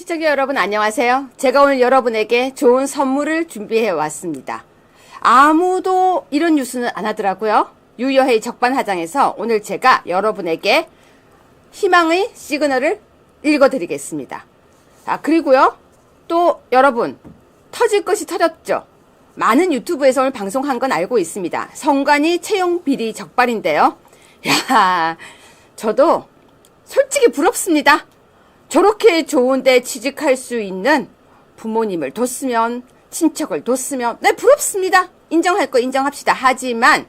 시청자 여러분 안녕하세요. 제가 오늘 여러분에게 좋은 선물을 준비해 왔습니다. 아무도 이런 뉴스는 안 하더라고요. 유여해의 적반하장에서 오늘 제가 여러분에게 희망의 시그널을 읽어드리겠습니다. 그리고요 또 여러분 터질 것이 터졌죠. 많은 유튜브에서 오늘 방송한 건 알고 있습니다. 성관이 채용 비리 적발인데요. 야, 저도 솔직히 부럽습니다. 저렇게 좋은데 취직할 수 있는 부모님을 뒀으면, 친척을 뒀으면, 네, 부럽습니다. 인정할 거 인정합시다. 하지만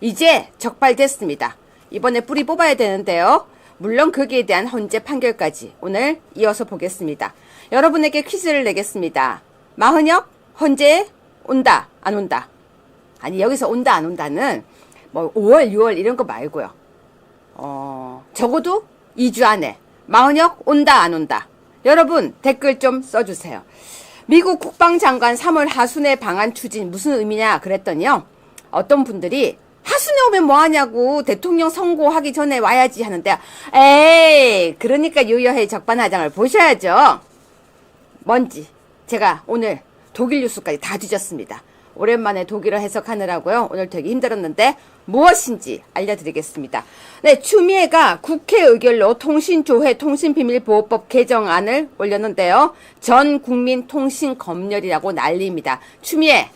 이제 적발됐습니다. 이번에 뿌리 뽑아야 되는데요. 물론 거기에 대한 헌재 판결까지 오늘 이어서 보겠습니다. 여러분에게 퀴즈를 내겠습니다. 마흔역 헌재에 온다 안 온다? 아니, 여기서 온다 안 온다는 뭐 5월 6월 이런 거 말고요. 적어도 2주 안에 마흔역 온다 안 온다? 여러분 댓글 좀 써주세요. 미국 국방장관 3월 하순에 방한 추진 무슨 의미냐 그랬더니요. 어떤 분들이 하순에 오면 뭐하냐고, 대통령 선고하기 전에 와야지 하는데, 에이, 그러니까 유여해 적반하장을 보셔야죠. 뭔지 제가 오늘 독일 뉴스까지 다 뒤졌습니다. 오랜만에 독일어 해석하느라고요. 오늘 되게 힘들었는데 무엇인지 알려드리겠습니다. 네, 추미애가 국회 의결로 통신조회 통신비밀보호법 개정안을 올렸는데요. 전 국민 통신검열이라고 난리입니다. 추미애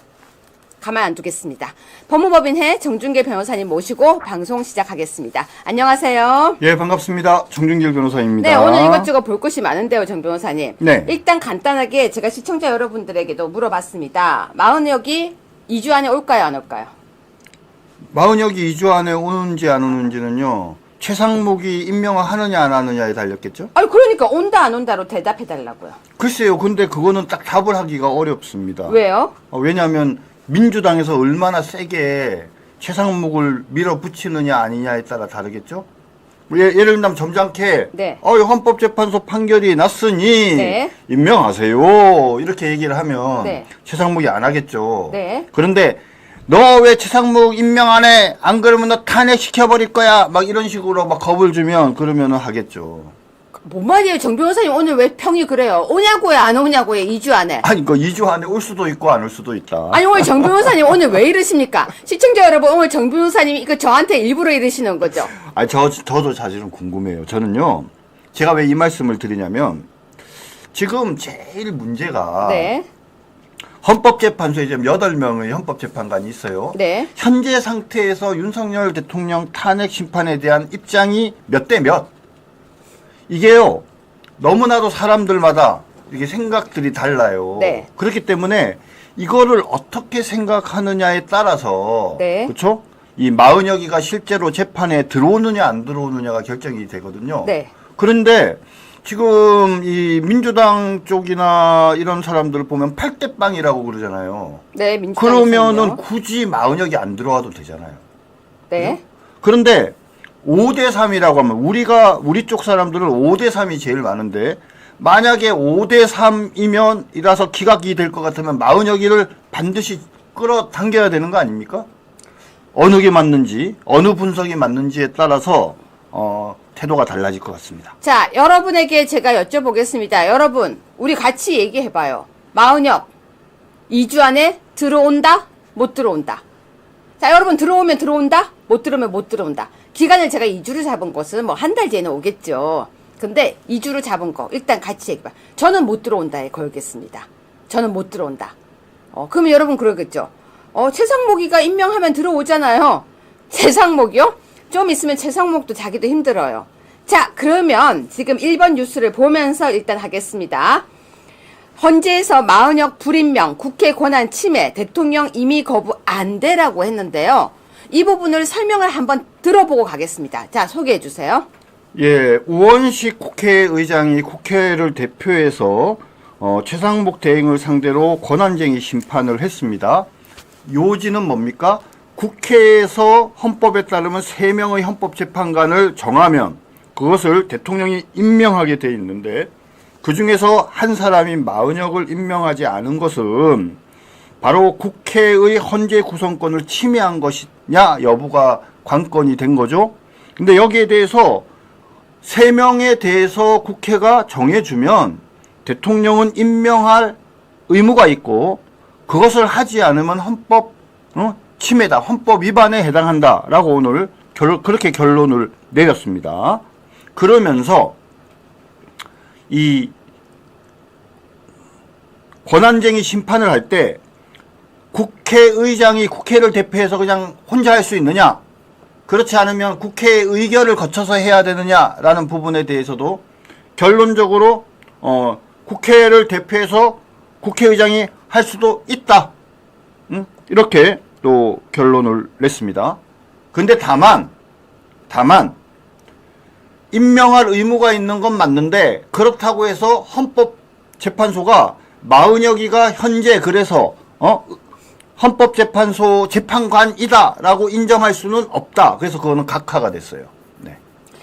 가만 안 두겠습니다. 법무법인회 정준길 변호사님 모시고 방송 시작하겠습니다. 안녕하세요. 예, 반갑습니다. 정준길 변호사입니다. 네, 오늘 이것저것 볼 것이 많은데요, 정 변호사님. 네. 일단 간단하게 제가 시청자 여러분들에게도 물어봤습니다. 마흔역이 2주 안에 올까요, 안 올까요? 마흔역이 2주 안에 오는지 안 오는지는요, 최상목이 임명하느냐 안 하느냐에 달렸겠죠? 아니, 그러니까 온다 안 온다로 대답해달라고요. 글쎄요, 근데 그거는 딱 답을 하기가 어렵습니다. 왜요? 왜냐하면 민주당에서 얼마나 세게 최상목을 밀어붙이느냐 아니냐에 따라 다르겠죠? 예를 들면 점잖게 네. 헌법재판소 판결이 났으니 네. 임명하세요 이렇게 얘기를 하면 네. 최상목이 안 하겠죠. 네. 그런데 너 왜 최상목 임명 안 해? 안 그러면 너 탄핵시켜버릴 거야. 막 이런 식으로 막 겁을 주면 그러면은 하겠죠. 뭔 말이에요, 정 변호사님. 오늘 왜 평이 그래요? 오냐고요, 안 오냐고요, 2주 안에? 아니, 그 2주 안에 올 수도 있고 안 올 수도 있다. 아니, 오늘 정 변호사님 오늘 왜 이러십니까? 시청자 여러분, 오늘 정 변호사님이 이거 저한테 일부러 이러시는 거죠? 아니, 저도 사실은 궁금해요. 저는요, 제가 왜 이 말씀을 드리냐면, 지금 제일 문제가, 네. 헌법재판소에 지금 8명의 헌법재판관이 있어요. 네. 현재 상태에서 윤석열 대통령 탄핵 심판에 대한 입장이 몇 대 몇? 이게요, 너무나도 사람들마다 이게 생각들이 달라요. 네. 그렇기 때문에 이거를 어떻게 생각하느냐에 따라서, 네. 그렇죠? 이 마흔여기가 실제로 재판에 들어오느냐 안 들어오느냐가 결정이 되거든요. 네. 그런데 지금 이 민주당 쪽이나 이런 사람들 보면 8대 빵이라고 그러잖아요. 네, 민주당에서는요. 그러면은 굳이 마흔여기 안 들어와도 되잖아요. 네. 그런데 5대 3이라고 하면 우리 쪽 사람들은 5대 3이 제일 많은데, 만약에 5대 3이면 이라서 기각이 될 것 같으면 마흔여기를 반드시 끌어당겨야 되는 거 아닙니까? 어느 게 맞는지, 어느 분석이 맞는지에 따라서 태도가 달라질 것 같습니다. 자, 여러분에게 제가 여쭤보겠습니다. 여러분, 우리 같이 얘기해봐요. 마흔역 2주 안에 들어온다? 못 들어온다? 자, 여러분, 들어오면 들어온다? 못 들어오면 못 들어온다. 기간을 제가 2주를 잡은 것은 뭐 한 달 뒤에는 오겠죠. 근데 2주를 잡은 거 일단 같이 얘기해봐. 저는 못 들어온다에 걸겠습니다. 저는 못 들어온다. 그러면 여러분 그러겠죠. 최상목이가 임명하면 들어오잖아요. 최상목이요? 좀 있으면 최상목도 자기도 힘들어요. 자, 그러면 지금 1번 뉴스를 보면서 일단 하겠습니다. 헌재에서 마흔역 불임명, 국회 권한 침해, 대통령 임의 거부 안 되라고 했는데요. 이 부분을 설명을 한번 들어보고 가겠습니다. 자, 소개해 주세요. 예, 우원식 국회의장이 국회를 대표해서 최상목 대행을 상대로 권한쟁의 심판을 했습니다. 요지는 뭡니까? 국회에서 헌법에 따르면 3명의 헌법재판관을 정하면 그것을 대통령이 임명하게 돼 있는데, 그 중에서 한 사람인 마흔역을 임명하지 않은 것은 바로 국회의 헌재 구성권을 침해한 것이냐 여부가 관건이 된 거죠. 근데 여기에 대해서 3명에 대해서 국회가 정해주면 대통령은 임명할 의무가 있고 그것을 하지 않으면 헌법 침해다, 헌법 위반에 해당한다라고 오늘 그렇게 결론을 내렸습니다. 그러면서 이 권한쟁의 심판을 할 때 국회의장이 국회를 대표해서 그냥 혼자 할 수 있느냐, 그렇지 않으면 국회 의결을 거쳐서 해야 되느냐라는 부분에 대해서도 결론적으로 국회를 대표해서 국회의장이 할 수도 있다, 이렇게 또 결론을 냈습니다. 근데 다만 임명할 의무가 있는 건 맞는데 그렇다고 해서 헌법재판소가 40여기가 현재 그래서 헌법재판소 재판관이다 라고 인정할 수는 없다. 그래서 그거는 각하가 됐어요. 네.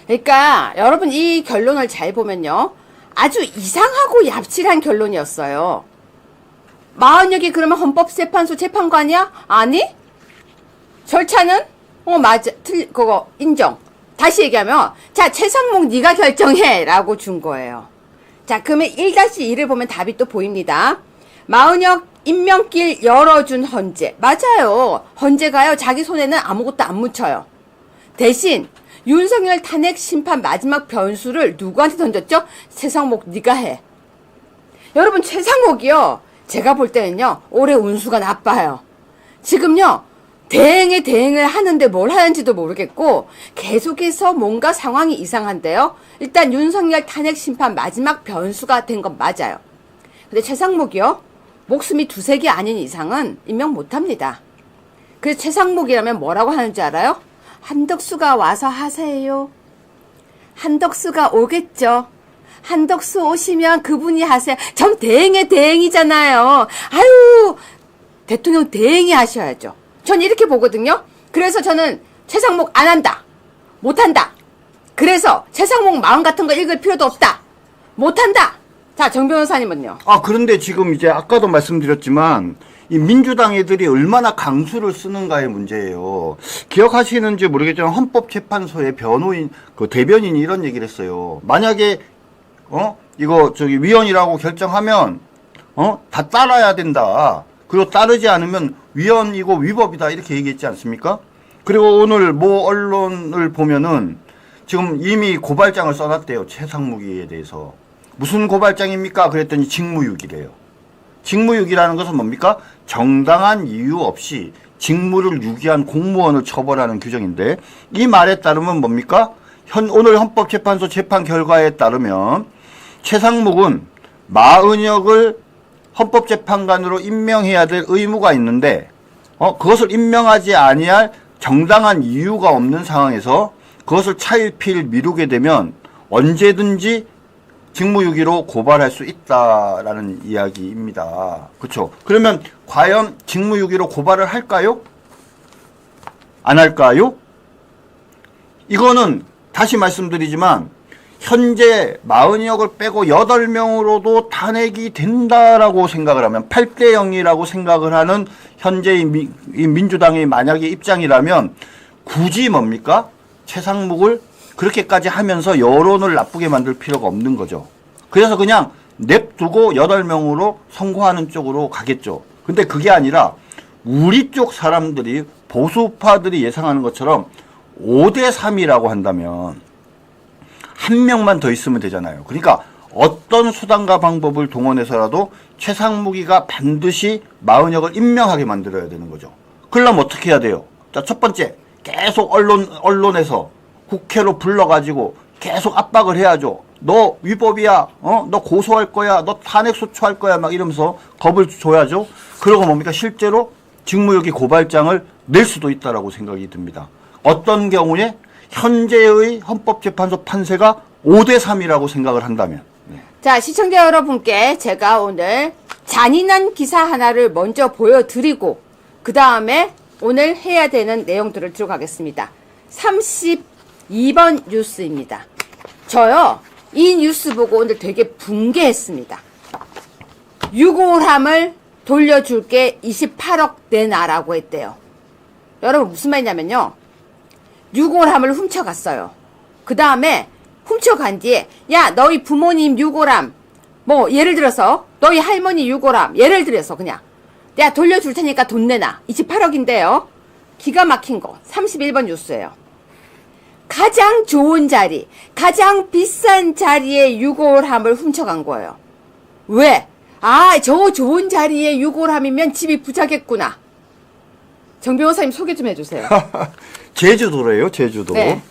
그러니까 여러분 이 결론을 잘 보면요, 아주 이상하고 얍실한 결론이었어요. 40여기 그러면 헌법재판소 재판관이야? 아니? 절차는 맞아, 그거 인정. 다시 얘기하면, 자, 최상목 네가 결정해 라고 준 거예요. 자, 그러면 1-2를 보면 답이 또 보입니다. 마은혁 임명길 열어준 헌재. 맞아요. 헌재가요, 자기 손에는 아무것도 안 묻혀요. 대신 윤석열 탄핵 심판 마지막 변수를 누구한테 던졌죠? 최상목 네가 해. 여러분, 최상목이요, 제가 볼 때는요, 올해 운수가 나빠요. 지금요, 대행을 하는데 뭘 하는지도 모르겠고 계속해서 뭔가 상황이 이상한데요. 일단 윤석열 탄핵 심판 마지막 변수가 된 건 맞아요. 근데 최상목이요, 목숨이 2-3개 아닌 이상은 임명 못합니다. 그래서 최상목이라면 뭐라고 하는지 알아요? 한덕수가 와서 하세요. 한덕수가 오겠죠. 한덕수 오시면 그분이 하세요. 전 대행의 대행이잖아요. 아유, 대통령 대행이 하셔야죠. 전 이렇게 보거든요. 그래서 저는 최상목 안 한다, 못한다. 그래서 최상목 마음 같은 거 읽을 필요도 없다, 못한다. 자, 정 변호사님은요? 그런데 지금 이제 아까도 말씀드렸지만 이 민주당 애들이 얼마나 강수를 쓰는가의 문제예요. 기억하시는지 모르겠지만 헌법재판소의 변호인, 그 대변인이 이런 얘기를 했어요. 만약에 이거 위헌이라고 결정하면 다 따라야 된다. 그리고 따르지 않으면 위헌이고 위법이다, 이렇게 얘기했지 않습니까? 그리고 오늘 모 언론을 보면은 지금 이미 고발장을 써놨대요, 최상무기에 대해서. 무슨 고발장입니까? 그랬더니 직무유기래요. 직무유기라는 것은 뭡니까? 정당한 이유 없이 직무를 유기한 공무원을 처벌하는 규정인데, 이 말에 따르면 뭡니까? 오늘 헌법재판소 재판 결과에 따르면 최상묵은 마은혁을 헌법재판관으로 임명해야 될 의무가 있는데 그것을 임명하지 아니할 정당한 이유가 없는 상황에서 그것을 차일피일 미루게 되면 언제든지 직무유기로 고발할 수 있다라는 이야기입니다. 그렇죠? 그러면 과연 직무유기로 고발을 할까요? 안 할까요? 이거는 다시 말씀드리지만 현재 마은혁을 빼고 8명으로도 탄핵이 된다라고 생각을 하면, 8대0이라고 생각을 하는 현재의 민주당의 만약에 입장이라면 굳이 뭡니까? 최상묵을 그렇게까지 하면서 여론을 나쁘게 만들 필요가 없는 거죠. 그래서 그냥 냅두고 8명으로 선고하는 쪽으로 가겠죠. 근데 그게 아니라 우리 쪽 사람들이, 보수파들이 예상하는 것처럼 5대3이라고 한다면 한 명만 더 있으면 되잖아요. 그러니까 어떤 수단과 방법을 동원해서라도 최상무기가 반드시 마은혁을 임명하게 만들어야 되는 거죠. 그러려면 어떻게 해야 돼요? 자, 첫 번째, 계속 언론에서 국회로 불러가지고 계속 압박을 해야죠. 너 위법이야, 너 고소할 거야, 너 탄핵 소추할 거야, 막 이러면서 겁을 줘야죠. 그러고 뭡니까? 실제로 직무유기 고발장을 낼 수도 있다라고 생각이 듭니다. 어떤 경우에 현재의 헌법재판소 판세가 5대3이라고 생각을 한다면. 네. 자, 시청자 여러분께 제가 오늘 잔인한 기사 하나를 먼저 보여드리고 그 다음에 오늘 해야 되는 내용들을 들어가겠습니다. 32번 뉴스입니다. 저요, 이 뉴스 보고 오늘 되게 붕괴했습니다. 유골함을 돌려줄게 28억 내놔라고 했대요. 여러분 무슨 말이냐면요, 유골함을 훔쳐갔어요. 그 다음에 훔쳐간 뒤에 야, 너희 부모님 유골함 뭐 예를 들어서 너희 할머니 유골함 예를 들어서 그냥 내가 돌려줄 테니까 돈 내놔. 이 집 8억인데요. 기가 막힌 거 31번 뉴스예요. 가장 좋은 자리, 가장 비싼 자리에 유골함을 훔쳐간 거예요. 왜? 아, 저 좋은 자리에 유골함이면 집이 부자겠구나. 정 변호사님 소개 좀 해주세요. 제주도래요, 제주도. 네.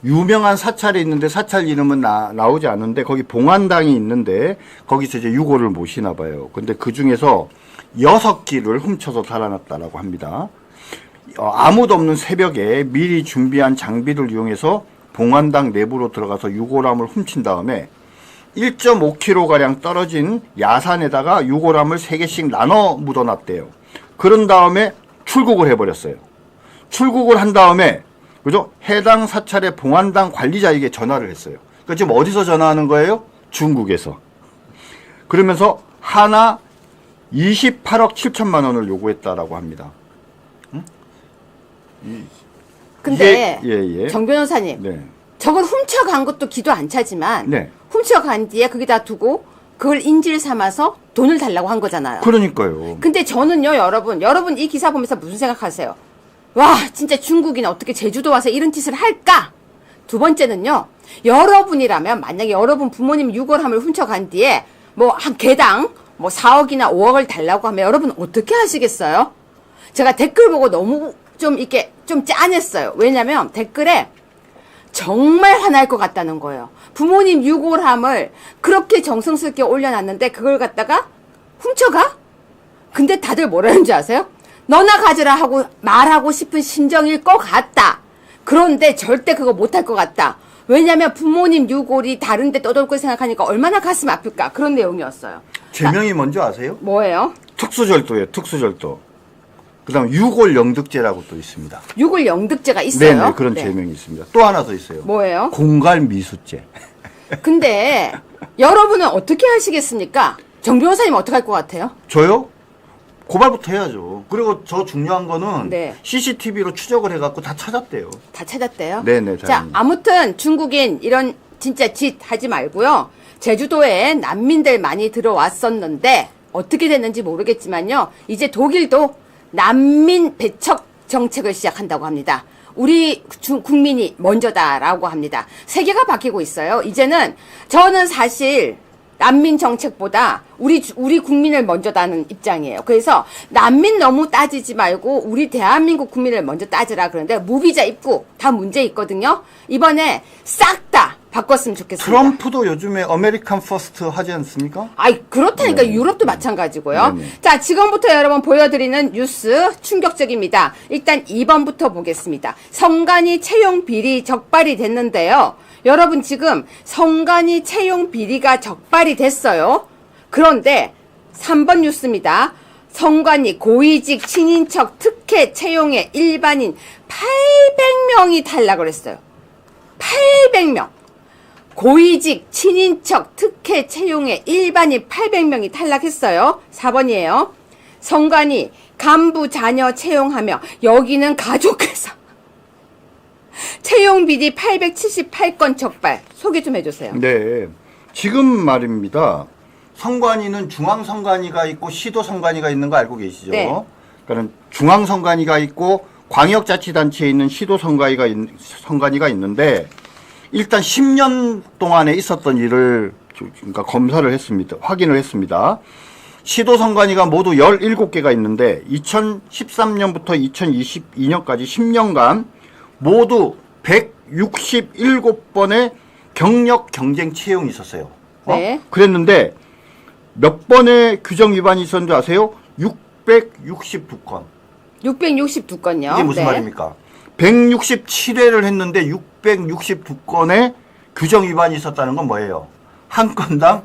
유명한 사찰이 있는데 사찰 이름은 나오지 않는데 거기 봉안당이 있는데 거기서 이제 유골을 모시나 봐요. 근데 그 중에서 6기를 훔쳐서 달아났다라고 합니다. 아무도 없는 새벽에 미리 준비한 장비를 이용해서 봉안당 내부로 들어가서 유골함을 훔친 다음에 1.5km가량 떨어진 야산에다가 유골함을 3개씩 나눠 묻어놨대요. 그런 다음에 출국을 해버렸어요. 출국을 한 다음에 그죠? 해당 사찰의 봉안당 관리자에게 전화를 했어요. 그러니까 지금 어디서 전화하는 거예요? 중국에서. 그러면서 하나 28억 7천만 원을 요구했다라고 합니다. 근데 예. 정 변호사님, 네. 저걸 훔쳐간 것도 기도 안 차지만 네. 훔쳐간 뒤에 거기다 두고 그걸 인질 삼아서 돈을 달라고 한 거잖아요. 그러니까요. 근데 저는요, 여러분 이 기사 보면서 무슨 생각하세요? 와, 진짜 중국이나 어떻게 제주도 와서 이런 짓을 할까? 두 번째는요, 여러분이라면 만약에 여러분 부모님 유골함을 훔쳐간 뒤에 뭐 한 개당 뭐 4억이나 5억을 달라고 하면 여러분 어떻게 하시겠어요? 제가 댓글 보고 너무 좀 이렇게 좀 짠했어요. 왜냐면 댓글에 정말 화날 것 같다는 거예요. 부모님 유골함을 그렇게 정성스럽게 올려놨는데 그걸 갖다가 훔쳐가? 근데 다들 뭐라는 줄 아세요? 너나 가져라 하고 말하고 싶은 심정일 것 같다. 그런데 절대 그거 못할 것 같다. 왜냐면 부모님 유골이 다른데 떠돌 걸 생각하니까 얼마나 가슴 아플까. 그런 내용이었어요. 제명이 뭔지 아세요? 뭐예요? 특수절도예요. 특수절도. 그 다음에 유골 영득죄라고 또 있습니다. 유골 영득죄가 있어요? 네네, 그런 제명이 있습니다. 또 하나 더 있어요. 뭐예요? 공갈 미수죄. 근데 여러분은 어떻게 하시겠습니까? 정 변호사님 어떻게 할 것 같아요? 저요? 고발부터 해야죠. 그리고 저 중요한 거는 네. CCTV로 추적을 해갖고 다 찾았대요. 다 찾았대요? 네네. 자, 다행히. 아무튼 중국인 이런 진짜 짓 하지 말고요. 제주도에 난민들 많이 들어왔었는데 어떻게 됐는지 모르겠지만요. 이제 독일도 난민 배척 정책을 시작한다고 합니다. 우리 국민이 먼저다라고 합니다. 세계가 바뀌고 있어요. 이제는 저는 사실 난민 정책보다 우리 국민을 먼저다는 입장이에요. 그래서 난민 너무 따지지 말고 우리 대한민국 국민을 먼저 따지라 그러는데 무비자 입국 다 문제 있거든요. 이번에 싹 다 바꿨으면 좋겠습니다. 트럼프도 요즘에 아메리칸 퍼스트 하지 않습니까? 아이, 그렇다니까. 네. 유럽도 마찬가지고요. 네네. 자, 지금부터 여러분 보여드리는 뉴스 충격적입니다. 일단 2번부터 보겠습니다. 성간이 채용 비리 적발이 됐는데요. 여러분 지금 성간이 채용 비리가 적발이 됐어요. 그런데 3번 뉴스입니다. 성관이 고위직 친인척 특혜 채용에 일반인 800명이 탈락을 했어요. 800명. 고위직 친인척 특혜 채용에 일반인 800명이 탈락했어요. 4번이에요. 성관이 간부 자녀 채용하며 여기는 가족회사. 채용 비리 878건 적발. 소개 좀 해주세요. 네. 지금 말입니다. 선관위는 중앙선관위가 있고 시도선관위가 있는 거 알고 계시죠? 네. 그러니까 중앙선관위가 있고 광역자치단체에 있는 시도선관위가 있는데 일단 10년 동안에 있었던 일을 그러니까 검사를 했습니다. 확인을 했습니다. 시도선관위가 모두 17개가 있는데 2013년부터 2022년까지 10년간 모두 167번의 경력 경쟁 채용이 있었어요. 네. 그랬는데 몇 번의 규정 위반이 있었는지 아세요? 662건. 662건요. 이게 무슨 네. 말입니까? 167회를 했는데 662건의 규정 위반이 있었다는 건 뭐예요? 한 건당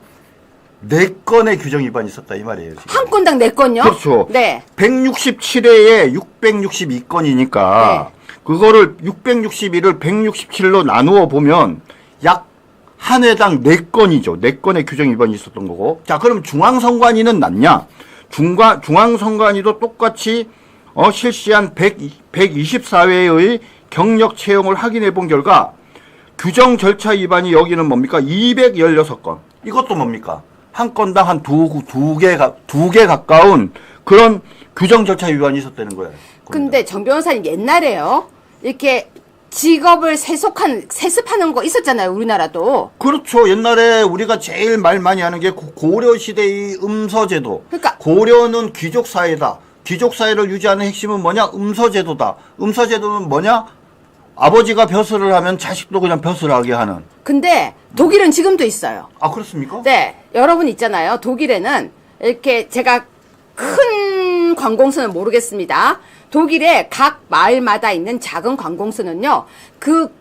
4건의 규정 위반이 있었다 이 말이에요. 지금. 한 건당 4건요? 그렇죠. 네. 167회에 662건이니까 그거를 661을 167로 나누어 보면 약 한 회당 4건이죠. 4건의 규정 위반이 있었던 거고. 자, 그럼 중앙선관위는 낫냐? 중앙선관위도 똑같이 실시한 124회의 경력 채용을 확인해 본 결과 규정 절차 위반이 여기는 뭡니까? 216건. 이것도 뭡니까? 한 건당 한 두 개 가까운 그런 규정 절차 위반이 있었다는 거예요. 근데 정 변호사님 옛날에요. 이렇게 직업을 세습하는 거 있었잖아요. 우리나라도. 그렇죠. 옛날에 우리가 제일 말 많이 하는 게 고려 시대의 음서제도. 그러니까 고려는 귀족 사회다. 귀족 사회를 유지하는 핵심은 뭐냐? 음서제도다. 음서제도는 뭐냐? 아버지가 벼슬을 하면 자식도 그냥 벼슬하게 하는. 근데 독일은 지금도 있어요. 아, 그렇습니까? 네. 여러분 있잖아요. 독일에는 이렇게 제가 큰 관공서는 모르겠습니다. 독일의 각 마을마다 있는 작은 관공서는요, 그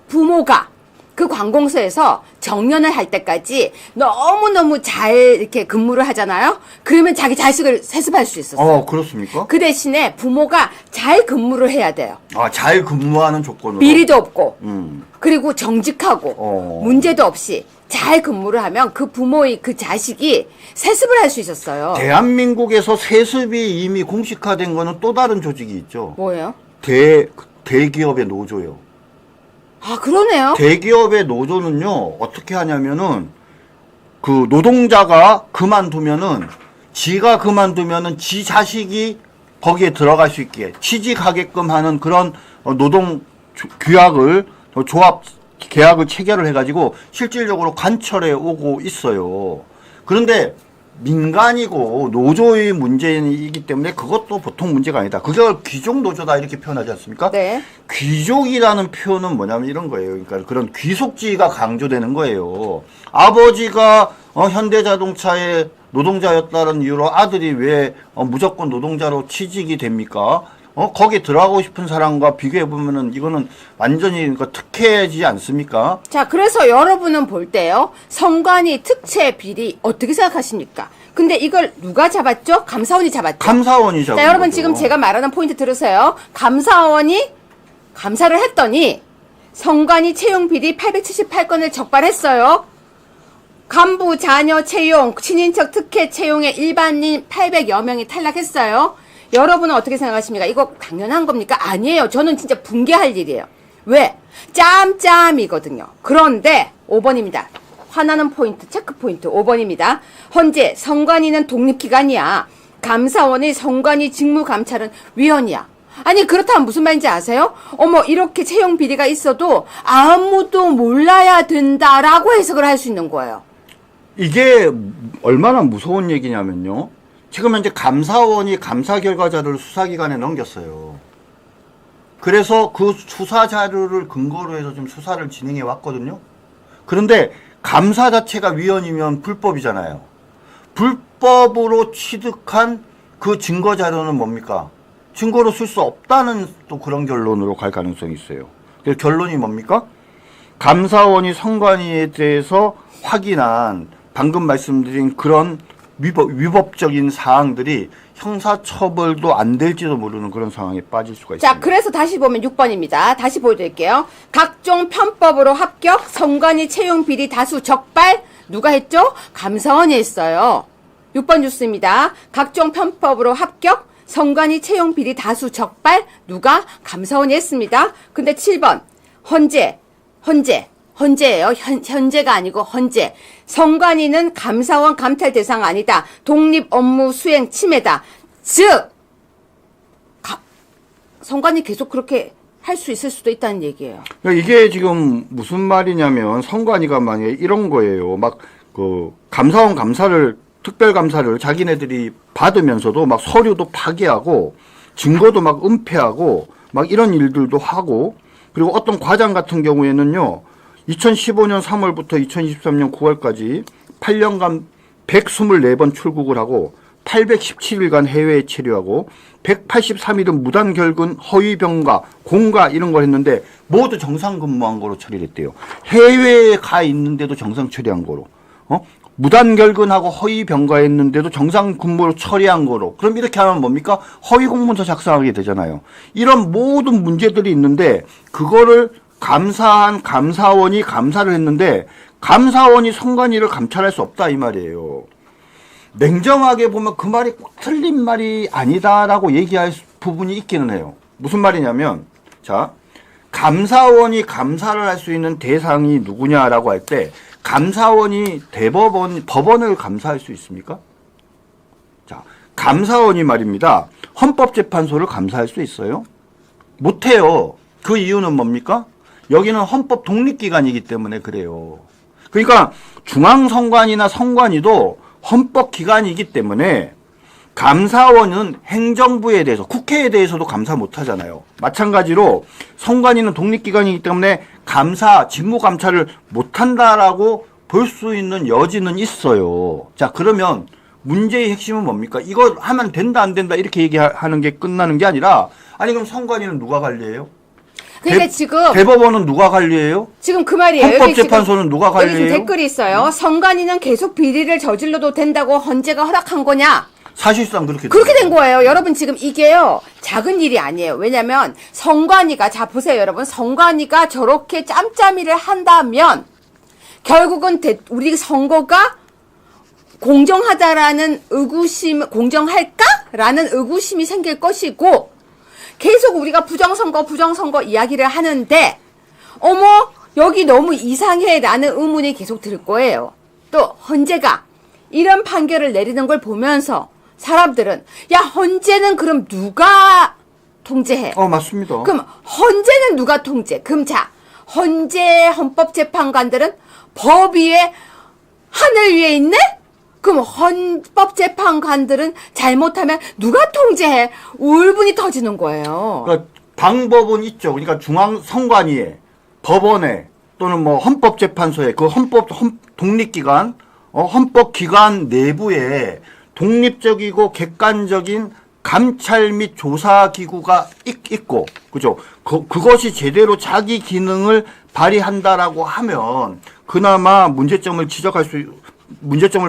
부모가 그 관공서에서 정년을 할 때까지 너무너무 잘 이렇게 근무를 하잖아요? 그러면 자기 자식을 세습할 수 있었어요. 그렇습니까? 그 대신에 부모가 잘 근무를 해야 돼요. 아, 잘 근무하는 조건으로. 비리도 없고, 음. 그리고 정직하고, 문제도 없이 잘 근무를 하면 그 부모의 그 자식이 세습을 할 수 있었어요. 대한민국에서 세습이 이미 공식화된 거는 또 다른 조직이 있죠. 뭐예요? 대기업의 노조요. 아, 그러네요. 대기업의 노조는요, 어떻게 하냐면은, 그 노동자가 그만두면은, 지가 그만두면은 지 자식이 거기에 들어갈 수 있게 취직하게끔 하는 그런 노동 규약을, 조합 계약을 체결을 해가지고 실질적으로 관철해 오고 있어요. 그런데 민간이고 노조의 문제이기 때문에 그것도 보통 문제가 아니다. 그걸 귀족 노조다 이렇게 표현하지 않습니까? 네. 귀족이라는 표현은 뭐냐면 이런 거예요. 그러니까 그런 귀속지가 강조되는 거예요. 아버지가 현대자동차의 노동자였다는 이유로 아들이 왜 무조건 노동자로 취직이 됩니까? 거기 들어가고 싶은 사람과 비교해보면은 이거는 완전히 그러니까 특혜지 않습니까? 자, 그래서 여러분은 볼 때요, 성관이 특채 비리 어떻게 생각하십니까? 근데 이걸 누가 잡았죠? 감사원이 잡았죠? 감사원이 잡은 자, 여러분 거죠. 지금 제가 말하는 포인트 들으세요. 감사원이 감사를 했더니 성관이 채용 비리 878건을 적발했어요. 간부, 자녀 채용, 친인척 특혜 채용에 일반인 800여 명이 탈락했어요. 여러분은 어떻게 생각하십니까? 이거 당연한 겁니까? 아니에요. 저는 진짜 붕괴할 일이에요. 왜? 짬짬이거든요. 그런데 5번입니다. 화나는 포인트, 체크 포인트 5번입니다. 현재 성관위는 독립기관이야. 감사원의 성관위 직무감찰은 위원이야. 아니 그렇다면 무슨 말인지 아세요? 어머 이렇게 채용 비리가 있어도 아무도 몰라야 된다라고 해석을 할 수 있는 거예요. 이게 얼마나 무서운 얘기냐면요. 지금 현재 감사원이 감사 결과 자료를 수사기관에 넘겼어요. 그래서 그 수사 자료를 근거로 해서 지금 수사를 진행해 왔거든요. 그런데 감사 자체가 위헌이면 불법이잖아요. 불법으로 취득한 그 증거 자료는 뭡니까? 증거로 쓸 수 없다는 또 그런 결론으로 갈 가능성이 있어요. 그래서 결론이 뭡니까? 감사원이 성관위에 대해서 확인한 방금 말씀드린 그런 위법적인 사항들이 형사처벌도 안 될지도 모르는 그런 상황에 빠질 수가 있습니다. 자, 그래서 다시 보면 6번입니다. 다시 보여드릴게요. 각종 편법으로 합격, 성관위 채용 비리 다수 적발, 누가 했죠? 감사원이 했어요. 6번 뉴스입니다. 각종 편법으로 합격, 성관위 채용 비리 다수 적발, 누가? 감사원이 했습니다. 근데 7번, 헌재예요. 현재가 아니고 헌재. 성관위는 감사원 감찰 대상 아니다. 독립 업무 수행 침해다. 즉 성관위 계속 그렇게 할 수 있을 수도 있다는 얘기예요. 그러니까 이게 지금 무슨 말이냐면 성관위가 만약에 이런 거예요. 막 그 감사원 감사를 특별 감사를 자기네들이 받으면서도 막 서류도 파기하고 증거도 막 은폐하고 막 이런 일들도 하고 그리고 어떤 과장 같은 경우에는요. 2015년 3월부터 2023년 9월까지 8년간 124번 출국을 하고 817일간 해외에 체류하고 183일은 무단 결근, 허위 병가, 공가 이런 걸 했는데 모두 정상 근무한 거로 처리를 했대요. 해외에 가 있는데도 정상 처리한 거로. 무단 결근하고 허위 병가했는데도 정상 근무로 처리한 거로. 그럼 이렇게 하면 뭡니까? 허위 공문서 작성하게 되잖아요. 이런 모든 문제들이 있는데 그거를 감사한 감사원이 감사를 했는데 감사원이 성관위를 감찰할 수 없다 이 말이에요. 냉정하게 보면 그 말이 꼭 틀린 말이 아니다라고 얘기할 부분이 있기는 해요. 무슨 말이냐면 자 감사원이 감사를 할 수 있는 대상이 누구냐라고 할 때 감사원이 법원을 감사할 수 있습니까? 자, 감사원이 말입니다. 헌법재판소를 감사할 수 있어요? 못해요. 그 이유는 뭡니까? 여기는 헌법 독립기관이기 때문에 그래요. 그러니까 중앙선관위나 선관위도 헌법기관이기 때문에 감사원은 행정부에 대해서, 국회에 대해서도 감사 못하잖아요. 마찬가지로 선관위는 독립기관이기 때문에 직무감찰을 못한다라고 볼 수 있는 여지는 있어요. 자, 그러면 문제의 핵심은 뭡니까? 이거 하면 된다 안 된다 이렇게 얘기하는 게 끝나는 게 아니라, 아니 그럼 선관위는 누가 관리해요? 그러니까 지금 대법원은 누가 관리해요? 지금 그 말이에요. 헌법재판소는 누가 관리해요? 여기 지금 댓글이 있어요. 선관위는 계속 비리를 저질러도 된다고 헌재가 허락한 거냐? 사실상 그렇게 된 거예요. 여러분 지금 이게요. 작은 일이 아니에요. 왜냐면 선관위가, 자 보세요 여러분. 선관위가 저렇게 짬짬이를 한다면 결국은 우리 선거가 공정하다라는 공정할까라는 의구심이 생길 것이고, 계속 우리가 부정선거 이야기를 하는데, 어머 여기 너무 이상해라는 의문이 계속 들 거예요. 또 헌재가 이런 판결을 내리는 걸 보면서 사람들은, 야 헌재는 그럼 누가 통제해? 맞습니다. 그럼 헌재는 누가 통제? 그럼 자, 헌재 헌법재판관들은 법 위에 하늘 위에 있네? 그럼 헌법재판관들은 잘못하면 누가 통제해? 울분이 터지는 거예요. 그러니까 방법은 있죠. 그러니까 중앙선관위에, 법원에, 또는 뭐 헌법재판소에, 그 독립기관, 헌법기관 내부에 독립적이고 객관적인 감찰 및 조사기구가 있고, 그죠? 그것이 제대로 자기 기능을 발휘한다라고 하면 그나마 문제점을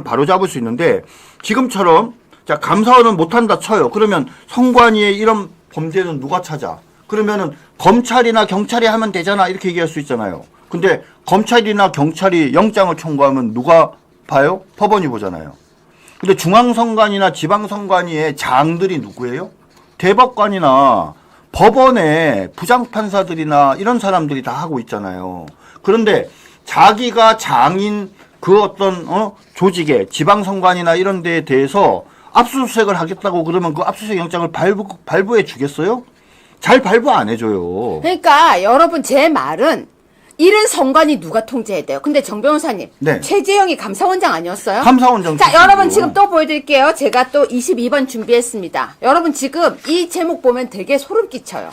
바로잡을 수 있는데, 지금처럼, 자, 감사원은 못한다 쳐요. 그러면 선관위의 이런 범죄는 누가 찾아? 그러면은 검찰이나 경찰이 하면 되잖아. 이렇게 얘기할 수 있잖아요. 근데 검찰이나 경찰이 영장을 청구하면 누가 봐요? 법원이 보잖아요. 근데 중앙선관위나 지방선관위의 장들이 누구예요? 대법관이나 법원의 부장판사들이나 이런 사람들이 다 하고 있잖아요. 그런데 자기가 장인 그 어떤 조직에, 지방선관위나 이런 데에 대해서 압수수색을 하겠다고 그러면 그 압수수색 영장을 발부해 주겠어요? 잘 발부 안 해줘요. 그러니까 여러분 제 말은, 이런 선관위 누가 통제해야 돼요? 근데 정 변호사님, 네. 최재형이 감사원장 아니었어요? 감사원장. 자, 여러분 지금 또 보여드릴게요. 제가 또 22번 준비했습니다. 여러분 지금 이 제목 보면 되게 소름 끼쳐요.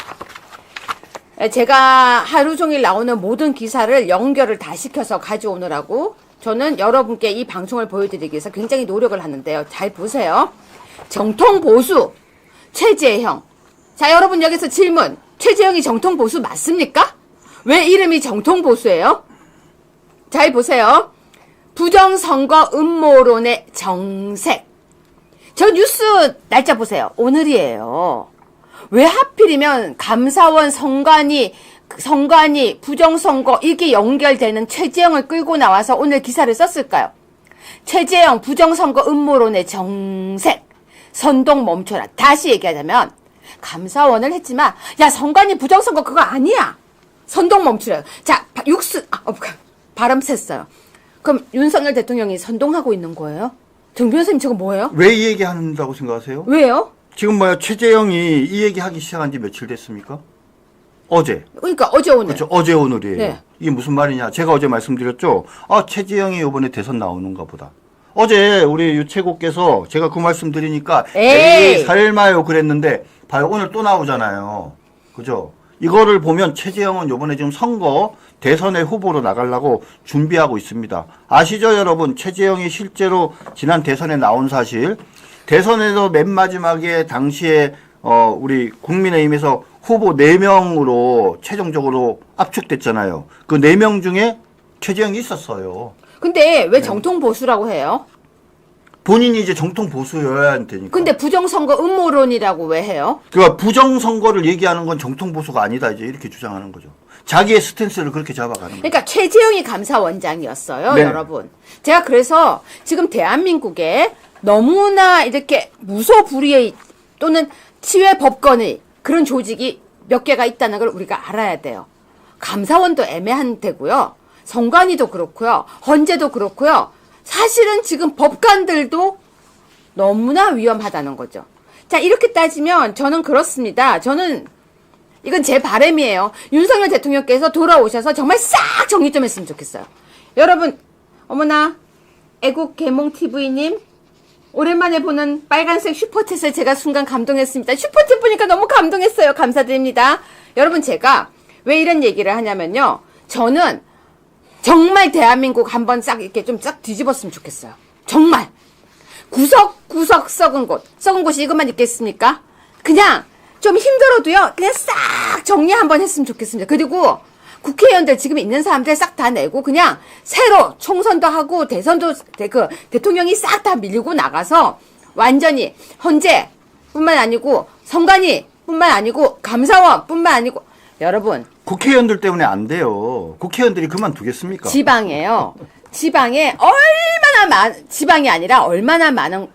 제가 하루 종일 나오는 모든 기사를 연결을 다 시켜서 가져오느라고 저는 여러분께 이 방송을 보여드리기 위해서 굉장히 노력을 하는데요. 잘 보세요. 정통보수, 최재형. 자, 여러분 여기서 질문. 최재형이 정통보수 맞습니까? 왜 이름이 정통보수예요? 잘 보세요. 부정선거 음모론의 정색. 저 뉴스 날짜 보세요. 오늘이에요. 왜 하필이면 감사원, 선관위, 부정선거 이게 연결되는 최재형을 끌고 나와서 오늘 기사를 썼을까요? 최재형 부정선거 음모론의 정색. 선동 멈춰라. 다시 얘기하자면 감사원을 했지만, 야 선관위 부정선거 그거 아니야. 선동 멈추래요. 자, 바람 샜어요. 그럼 윤석열 대통령이 선동하고 있는 거예요? 정 변호사님 저거 뭐예요? 왜 이 얘기 한다고 생각하세요? 왜요? 지금 최재형이 이 얘기 하기 시작한 지 며칠 됐습니까? 어제. 그러니까 어제 오늘. 그렇죠. 어제 오늘이에요. 네. 이게 무슨 말이냐. 제가 어제 말씀드렸죠. 최재형이 이번에 대선 나오는가 보다. 어제 우리 유채고께서 제가 그 말씀 드리니까 에이 설마요 그랬는데 봐요. 오늘 또 나오잖아요. 그죠? 이거를 보면 최재형은 이번에 지금 선거 대선의 후보로 나가려고 준비하고 있습니다. 아시죠 여러분? 최재형이 실제로 지난 대선에 나온 사실. 대선에서 맨 마지막에 당시에 우리 국민의힘에서 후보 4명으로 최종적으로 압축됐잖아요. 그 4명 중에 최재형이 있었어요. 근데 왜 정통 보수라고 해요? 본인이 이제 정통 보수여야 되니까. 근데 부정선거 음모론이라고 왜 해요? 그러니까 부정선거를 얘기하는 건 정통 보수가 아니다 이제 이렇게 주장하는 거죠. 자기의 스탠스를 그렇게 잡아가는 거죠. 그러니까 최재형이 감사원장이었어요, 네. 여러분. 제가 그래서 지금 대한민국에 너무나 이렇게 무소불위의 또는 치외법권의 그런 조직이 몇 개가 있다는 걸 우리가 알아야 돼요. 감사원도 애매한 데고요. 선관위도 그렇고요. 헌재도 그렇고요. 사실은 지금 법관들도 너무나 위험하다는 거죠. 자, 이렇게 따지면 저는 그렇습니다. 이건 제 바람이에요. 윤석열 대통령께서 돌아오셔서 정말 싹 정리 좀 했으면 좋겠어요. 여러분, 어머나, 애국 개몽TV님, 오랜만에 보는 빨간색 슈퍼챗에 제가 순간 감동했습니다. 슈퍼챗 보니까 너무 감동했어요. 감사드립니다. 여러분, 제가 왜 이런 얘기를 하냐면요. 저는 정말 대한민국 한번 싹 이렇게 좀 싹 뒤집었으면 좋겠어요. 정말. 구석구석 썩은 곳이 이것만 있겠습니까? 그냥 좀 힘들어도요, 그냥 싹 정리 한번 했으면 좋겠습니다. 그리고 국회의원들 지금 있는 사람들 싹 다 내고 그냥 새로 총선도 하고 대선도 대통령이 싹 다 밀고 나가서 완전히 헌재뿐만 아니고 선관위뿐만 아니고 감사원뿐만 아니고 여러분 국회의원들 때문에 안 돼요. 국회의원들이 그만두겠습니까? 지방에 지방이 아니라 얼마나 많은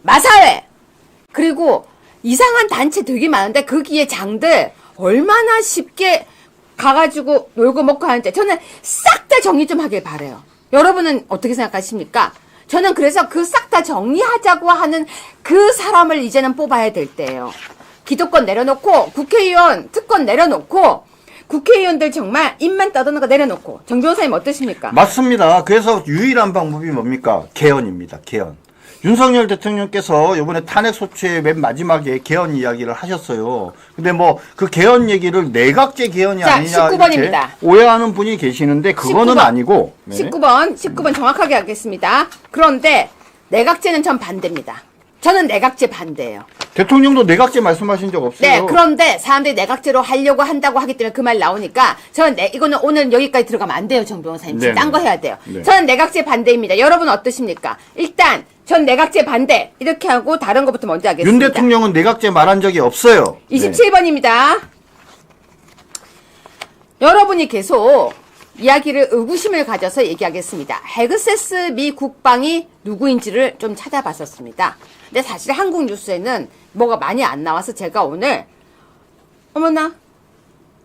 마사회 그리고 이상한 단체 되게 많은데 거기에 장들 얼마나 쉽게 가가지고 놀고 먹고 하는데 저는 싹 다 정리 좀 하길 바래요. 여러분은 어떻게 생각하십니까? 저는 그래서 그 싹 다 정리하자고 하는 그 사람을 이제는 뽑아야 될 때예요. 기득권 내려놓고 국회의원 특권 내려놓고 국회의원들 정말 입만 떠드는 거 내려놓고 정 변호사님 어떠십니까? 맞습니다. 그래서 유일한 방법이 뭡니까? 개헌입니다. 개헌. 윤석열 대통령께서 이번에 탄핵소추의 맨 마지막에 개헌 이야기를 하셨어요. 근데 뭐 그 개헌 얘기를 내각제 개헌이 자, 아니냐 19번입니다. 오해하는 분이 계시는데 그거는 19번. 아니고. 네. 19번 정확하게 하겠습니다. 그런데 내각제는 전 반대입니다. 저는 내각제 반대예요. 대통령도 내각제 말씀하신 적 없어요. 네, 그런데 사람들이 내각제로 하려고 한다고 하기 때문에 그 말 나오니까 저는 이거는 오늘 여기까지 들어가면 안 돼요, 정 변호사님. 네, 딴 거 해야 돼요. 네. 저는 내각제 반대입니다. 여러분 어떠십니까? 일단 전 내각제 반대 이렇게 하고 다른 것부터 먼저 하겠습니다. 윤 대통령은 내각제 말한 적이 없어요. 27번입니다. 여러분이 계속 이야기를 의구심을 가져서 얘기하겠습니다. 헤그세스 미 국방이 누구인지를 좀 찾아봤었습니다. 근데 사실 한국 뉴스에는 뭐가 많이 안 나와서 제가 오늘 어머나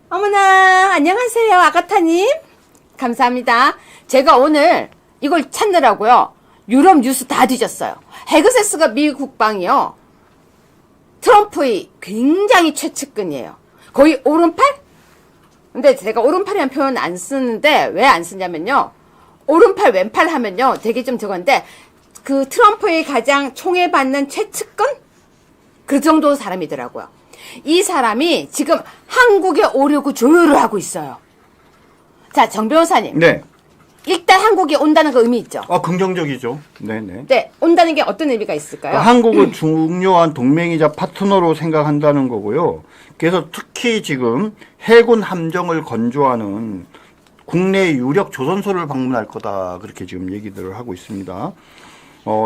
안녕하세요 아가타님 감사합니다. 제가 오늘 이걸 찾느라고요 유럽 뉴스 다 뒤졌어요. 헤그세스가 미 국방이요 트럼프의 굉장히 최측근이에요. 거의 오른팔? 근데 제가 오른팔이라는 표현 안 쓰는데 왜 안 쓰냐면요. 오른팔 왼팔 하면요. 되게 좀 저건데 그 트럼프의 가장 총애받는 최측근? 그 정도 사람이더라고요. 이 사람이 지금 한국에 오려고 조율을 하고 있어요. 자, 정 변호사님. 네. 일단 한국에 온다는 거 의미 있죠? 긍정적이죠. 네네. 네. 온다는 게 어떤 의미가 있을까요? 한국은 중요한 동맹이자 파트너로 생각한다는 거고요. 그래서 특히 지금 해군 함정을 건조하는 국내 유력 조선소를 방문할 거다. 그렇게 지금 얘기들을 하고 있습니다.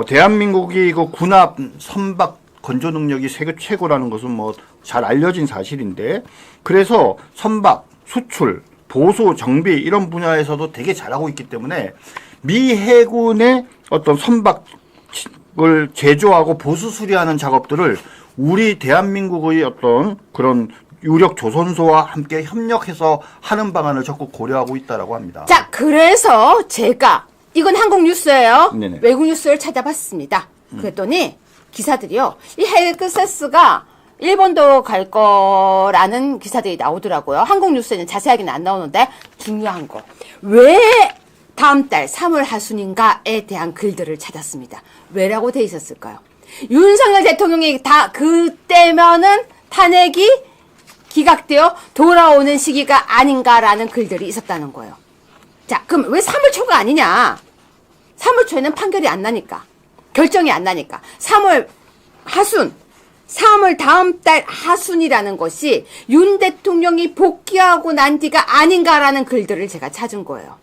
대한민국이 그 군합 선박 건조 능력이 세계 최고라는 것은 뭐 잘 알려진 사실인데 그래서 선박, 수출, 보수, 정비 이런 분야에서도 되게 잘하고 있기 때문에 미 해군의 어떤 선박을 제조하고 보수 수리하는 작업들을 우리 대한민국의 어떤 그런 유력 조선소와 함께 협력해서 하는 방안을 적극 고려하고 있다라고 합니다. 자, 그래서 제가 이건 한국 뉴스예요. 네네. 외국 뉴스를 찾아봤습니다. 그랬더니 기사들이요. 이 헤그세스가 일본도 갈 거라는 기사들이 나오더라고요. 한국 뉴스에는 자세하게는 안 나오는데 중요한 거. 왜 다음 달 3월 하순인가에 대한 글들을 찾았습니다. 왜라고 돼 있었을까요? 윤석열 대통령이 다 그때면은 탄핵이 기각되어 돌아오는 시기가 아닌가라는 글들이 있었다는 거예요. 자, 그럼 왜 3월 초가 아니냐? 3월 초에는 판결이 안 나니까. 결정이 안 나니까. 3월 하순. 3월 다음 달 하순이라는 것이 윤 대통령이 복귀하고 난 뒤가 아닌가라는 글들을 제가 찾은 거예요.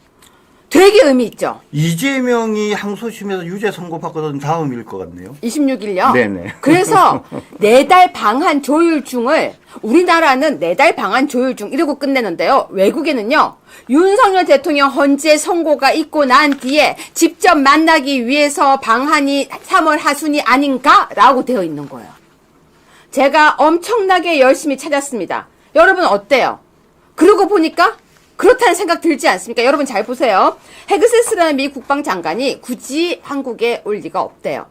되게 의미 있죠? 이재명이 항소심에서 유죄 선고받거든 다음일 것 같네요. 26일요? 네네. 그래서 4달 방한 조율 중을 우리나라는 4달 방한 조율 중 이러고 끝내는데요. 외국에는요. 윤석열 대통령 헌재 선고가 있고 난 뒤에 직접 만나기 위해서 방한이 3월 하순이 아닌가라고 되어 있는 거예요. 제가 엄청나게 열심히 찾았습니다. 여러분 어때요? 그러고 보니까 그렇다는 생각 들지 않습니까? 여러분 잘 보세요. 헤그세스라는 미 국방장관이 굳이 한국에 올 리가 없대요.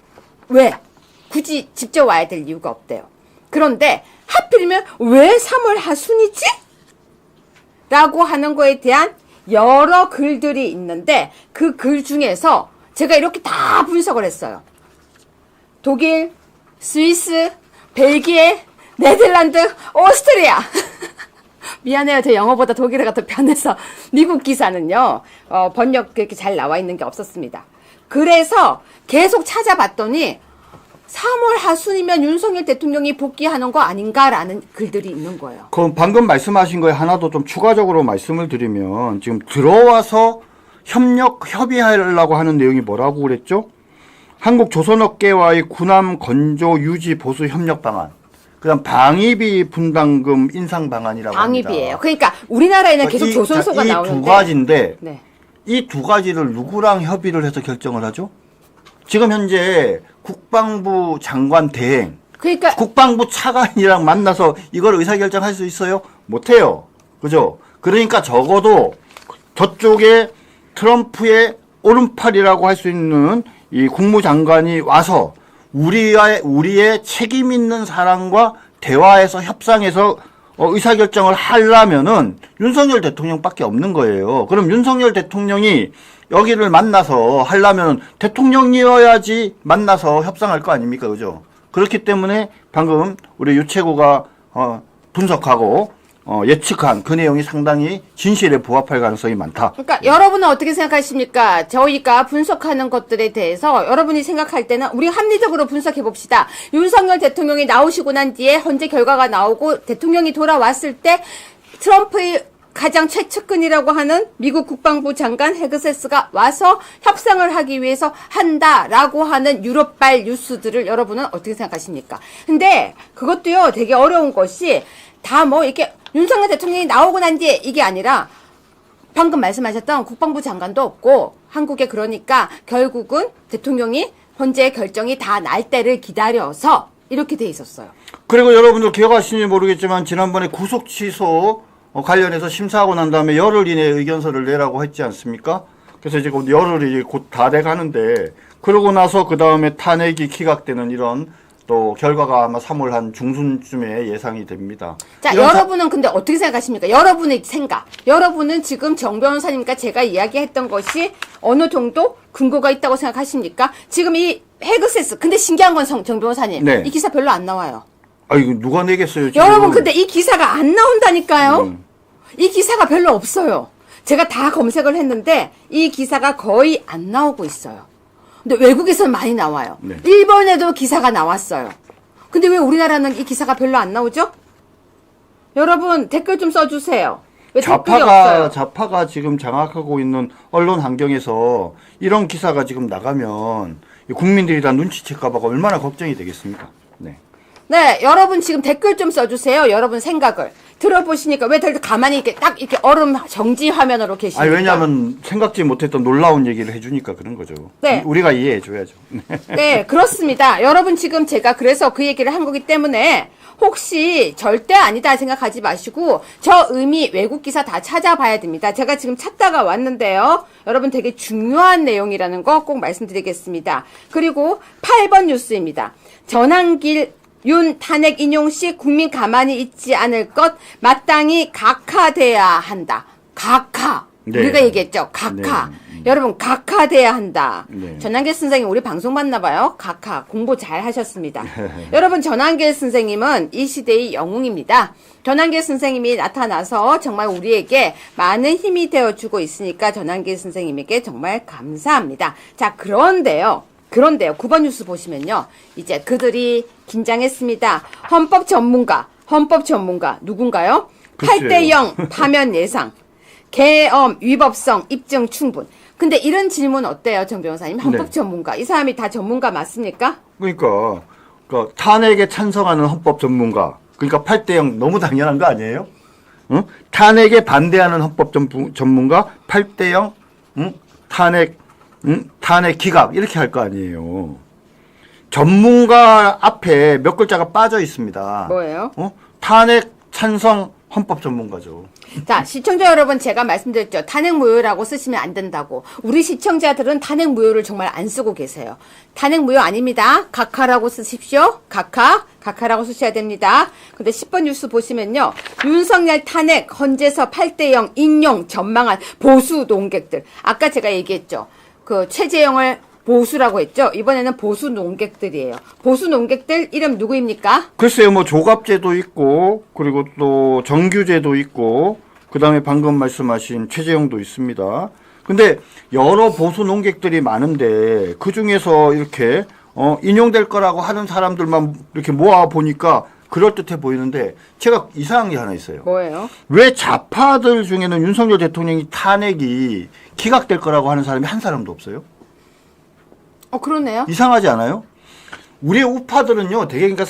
왜? 굳이 직접 와야 될 이유가 없대요. 그런데 하필이면 왜 3월 하순이지? 라고 하는 거에 대한 여러 글들이 있는데 그 글 중에서 제가 이렇게 다 분석을 했어요. 독일, 스위스, 벨기에, 네덜란드, 오스트리아. 미안해요. 제 영어보다 독일어가 더 편해서 미국 기사는요. 번역 그렇게 잘 나와 있는 게 없었습니다. 그래서 계속 찾아봤더니 3월 하순이면 윤석열 대통령이 복귀하는 거 아닌가라는 글들이 있는 거예요. 그럼 방금 말씀하신 거에 하나 더 좀 추가적으로 말씀을 드리면 지금 들어와서 협의하려고 하는 내용이 뭐라고 그랬죠? 한국 조선업계와의 군함 건조 유지 보수 협력 방안. 그다음 방위비 분담금 인상 방안이라고 방위비예요. 합니다. 그러니까 우리나라에는 계속 조선소가 나오는데 이 두 가지인데 네. 이 두 가지를 누구랑 협의를 해서 결정을 하죠? 지금 현재 국방부 장관 대행, 그러니까 국방부 차관이랑 만나서 이걸 의사결정할 수 있어요? 못해요. 그죠? 그러니까 적어도 저쪽에 트럼프의 오른팔이라고 할 수 있는 이 국무장관이 와서 우리의 책임 있는 사람과 대화해서 협상해서 의사결정을 하려면은 윤석열 대통령밖에 없는 거예요. 그럼 윤석열 대통령이 여기를 만나서 하려면 대통령이어야지 만나서 협상할 거 아닙니까? 그죠? 그렇기 때문에 방금 우리 유채구가 분석하고 예측한 그 내용이 상당히 진실에 부합할 가능성이 많다. 그러니까 여러분은 어떻게 생각하십니까? 저희가 분석하는 것들에 대해서 여러분이 생각할 때는 우리 합리적으로 분석해 봅시다. 윤석열 대통령이 나오시고 난 뒤에 헌재 결과가 나오고 대통령이 돌아왔을 때 트럼프의 가장 최측근이라고 하는 미국 국방부 장관 헤그세스가 와서 협상을 하기 위해서 한다라고 하는 유럽발 뉴스들을 여러분은 어떻게 생각하십니까? 근데 그것도요 되게 어려운 것이 다 뭐 이렇게 윤석열 대통령이 나오고 난 뒤에 이게 아니라 방금 말씀하셨던 국방부 장관도 없고 한국에 그러니까 결국은 대통령이 헌재 결정이 다 날 때를 기다려서 이렇게 돼 있었어요. 그리고 여러분들 기억하시는지 모르겠지만 지난번에 구속 취소 관련해서 심사하고 난 다음에 열흘 이내에 의견서를 내라고 했지 않습니까? 그래서 이제 열흘이 곧 다 돼 가는데 그러고 나서 그 다음에 탄핵이 기각되는 이런 또 결과가 아마 3월 한 중순쯤에 예상이 됩니다. 자, 여러분은 근데 어떻게 생각하십니까? 여러분의 생각. 여러분은 지금 정 변호사님과 제가 이야기했던 것이 어느 정도 근거가 있다고 생각하십니까? 지금 이 헤그세스. 근데 신기한 건 정 변호사님. 네. 이 기사 별로 안 나와요. 아, 이거 누가 내겠어요, 지금. 여러분, 근데 이 기사가 안 나온다니까요? 이 기사가 별로 없어요. 제가 다 검색을 했는데 이 기사가 거의 안 나오고 있어요. 근데 외국에서는 많이 나와요. 네. 일본에도 기사가 나왔어요. 근데 왜 우리나라는 이 기사가 별로 안 나오죠? 여러분 댓글 좀 써주세요. 왜 댓글이 없어요? 좌파가 지금 장악하고 있는 언론 환경에서 이런 기사가 지금 나가면 국민들이 다 눈치챌까 봐 얼마나 걱정이 되겠습니까? 네. 네, 여러분 지금 댓글 좀 써주세요. 여러분 생각을 들어보시니까 왜 다들 가만히 이렇게 딱 이렇게 얼음 정지 화면으로 계십니까? 아니, 왜냐하면 생각지 못했던 놀라운 얘기를 해주니까 그런 거죠. 네. 우리가 이해해줘야죠. 네, 그렇습니다. 여러분 지금 제가 그래서 그 얘기를 한 거기 때문에 혹시 절대 아니다 생각하지 마시고 저 의미 외국 기사 다 찾아봐야 됩니다. 제가 지금 찾다가 왔는데요. 여러분 되게 중요한 내용이라는 거 꼭 말씀드리겠습니다. 그리고 8번 뉴스입니다. 전환길 윤 탄핵 인용 시 국민 가만히 있지 않을 것 마땅히 각하돼야 한다. 각하. 네. 우리가 얘기했죠. 각하. 네. 여러분 각하돼야 한다. 네. 전한길 선생님 우리 방송 봤나 봐요. 각하. 공부 잘 하셨습니다. 여러분 전한길 선생님은 이 시대의 영웅입니다. 전한길 선생님이 나타나서 정말 우리에게 많은 힘이 되어주고 있으니까 전한길 선생님에게 정말 감사합니다. 자, 그런데요. 9번 뉴스 보시면요. 이제 그들이 긴장했습니다. 헌법 전문가 누군가요? 글쎄요. 8대0 파면 예상. 계엄 위법성 입증 충분. 근데 이런 질문 어때요, 정 변호사님? 헌법 네. 전문가. 이 사람이 다 전문가 맞습니까? 그러니까 탄핵에 찬성하는 헌법 전문가. 그러니까 8대0 너무 당연한 거 아니에요? 응? 탄핵에 반대하는 헌법 전문가 8대0 응? 탄핵 기각 이렇게 할 거 아니에요. 전문가 앞에 몇 글자가 빠져 있습니다. 뭐예요? 탄핵 찬성 헌법 전문가죠. 자, 시청자 여러분, 제가 말씀드렸죠. 탄핵 무효라고 쓰시면 안 된다고. 우리 시청자들은 탄핵 무효를 정말 안 쓰고 계세요. 탄핵 무효 아닙니다. 각하라고 쓰십시오. 각하라고 쓰셔야 됩니다. 근데 10번 뉴스 보시면요. 윤석열 탄핵 헌재서 8대0 인용 전망한 보수 논객들. 아까 제가 얘기했죠. 그 최재형을 보수라고 했죠. 이번에는 보수 논객들이에요. 보수 논객들 이름 누구입니까? 글쎄요, 뭐 조갑제도 있고, 그리고 또 정규제도 있고, 그 다음에 방금 말씀하신 최재형도 있습니다. 근데 여러 보수 논객들이 많은데 그 중에서 이렇게 인용될 거라고 하는 사람들만 이렇게 모아 보니까 그럴듯해 보이는데 제가 이상한 게 하나 있어요. 뭐예요? 왜 좌파들 중에는 윤석열 대통령이 탄핵이 기각될 거라고 하는 사람이 한 사람도 없어요? 그러네요. 이상하지 않아요? 우리 우파들은요, 되게 그러니까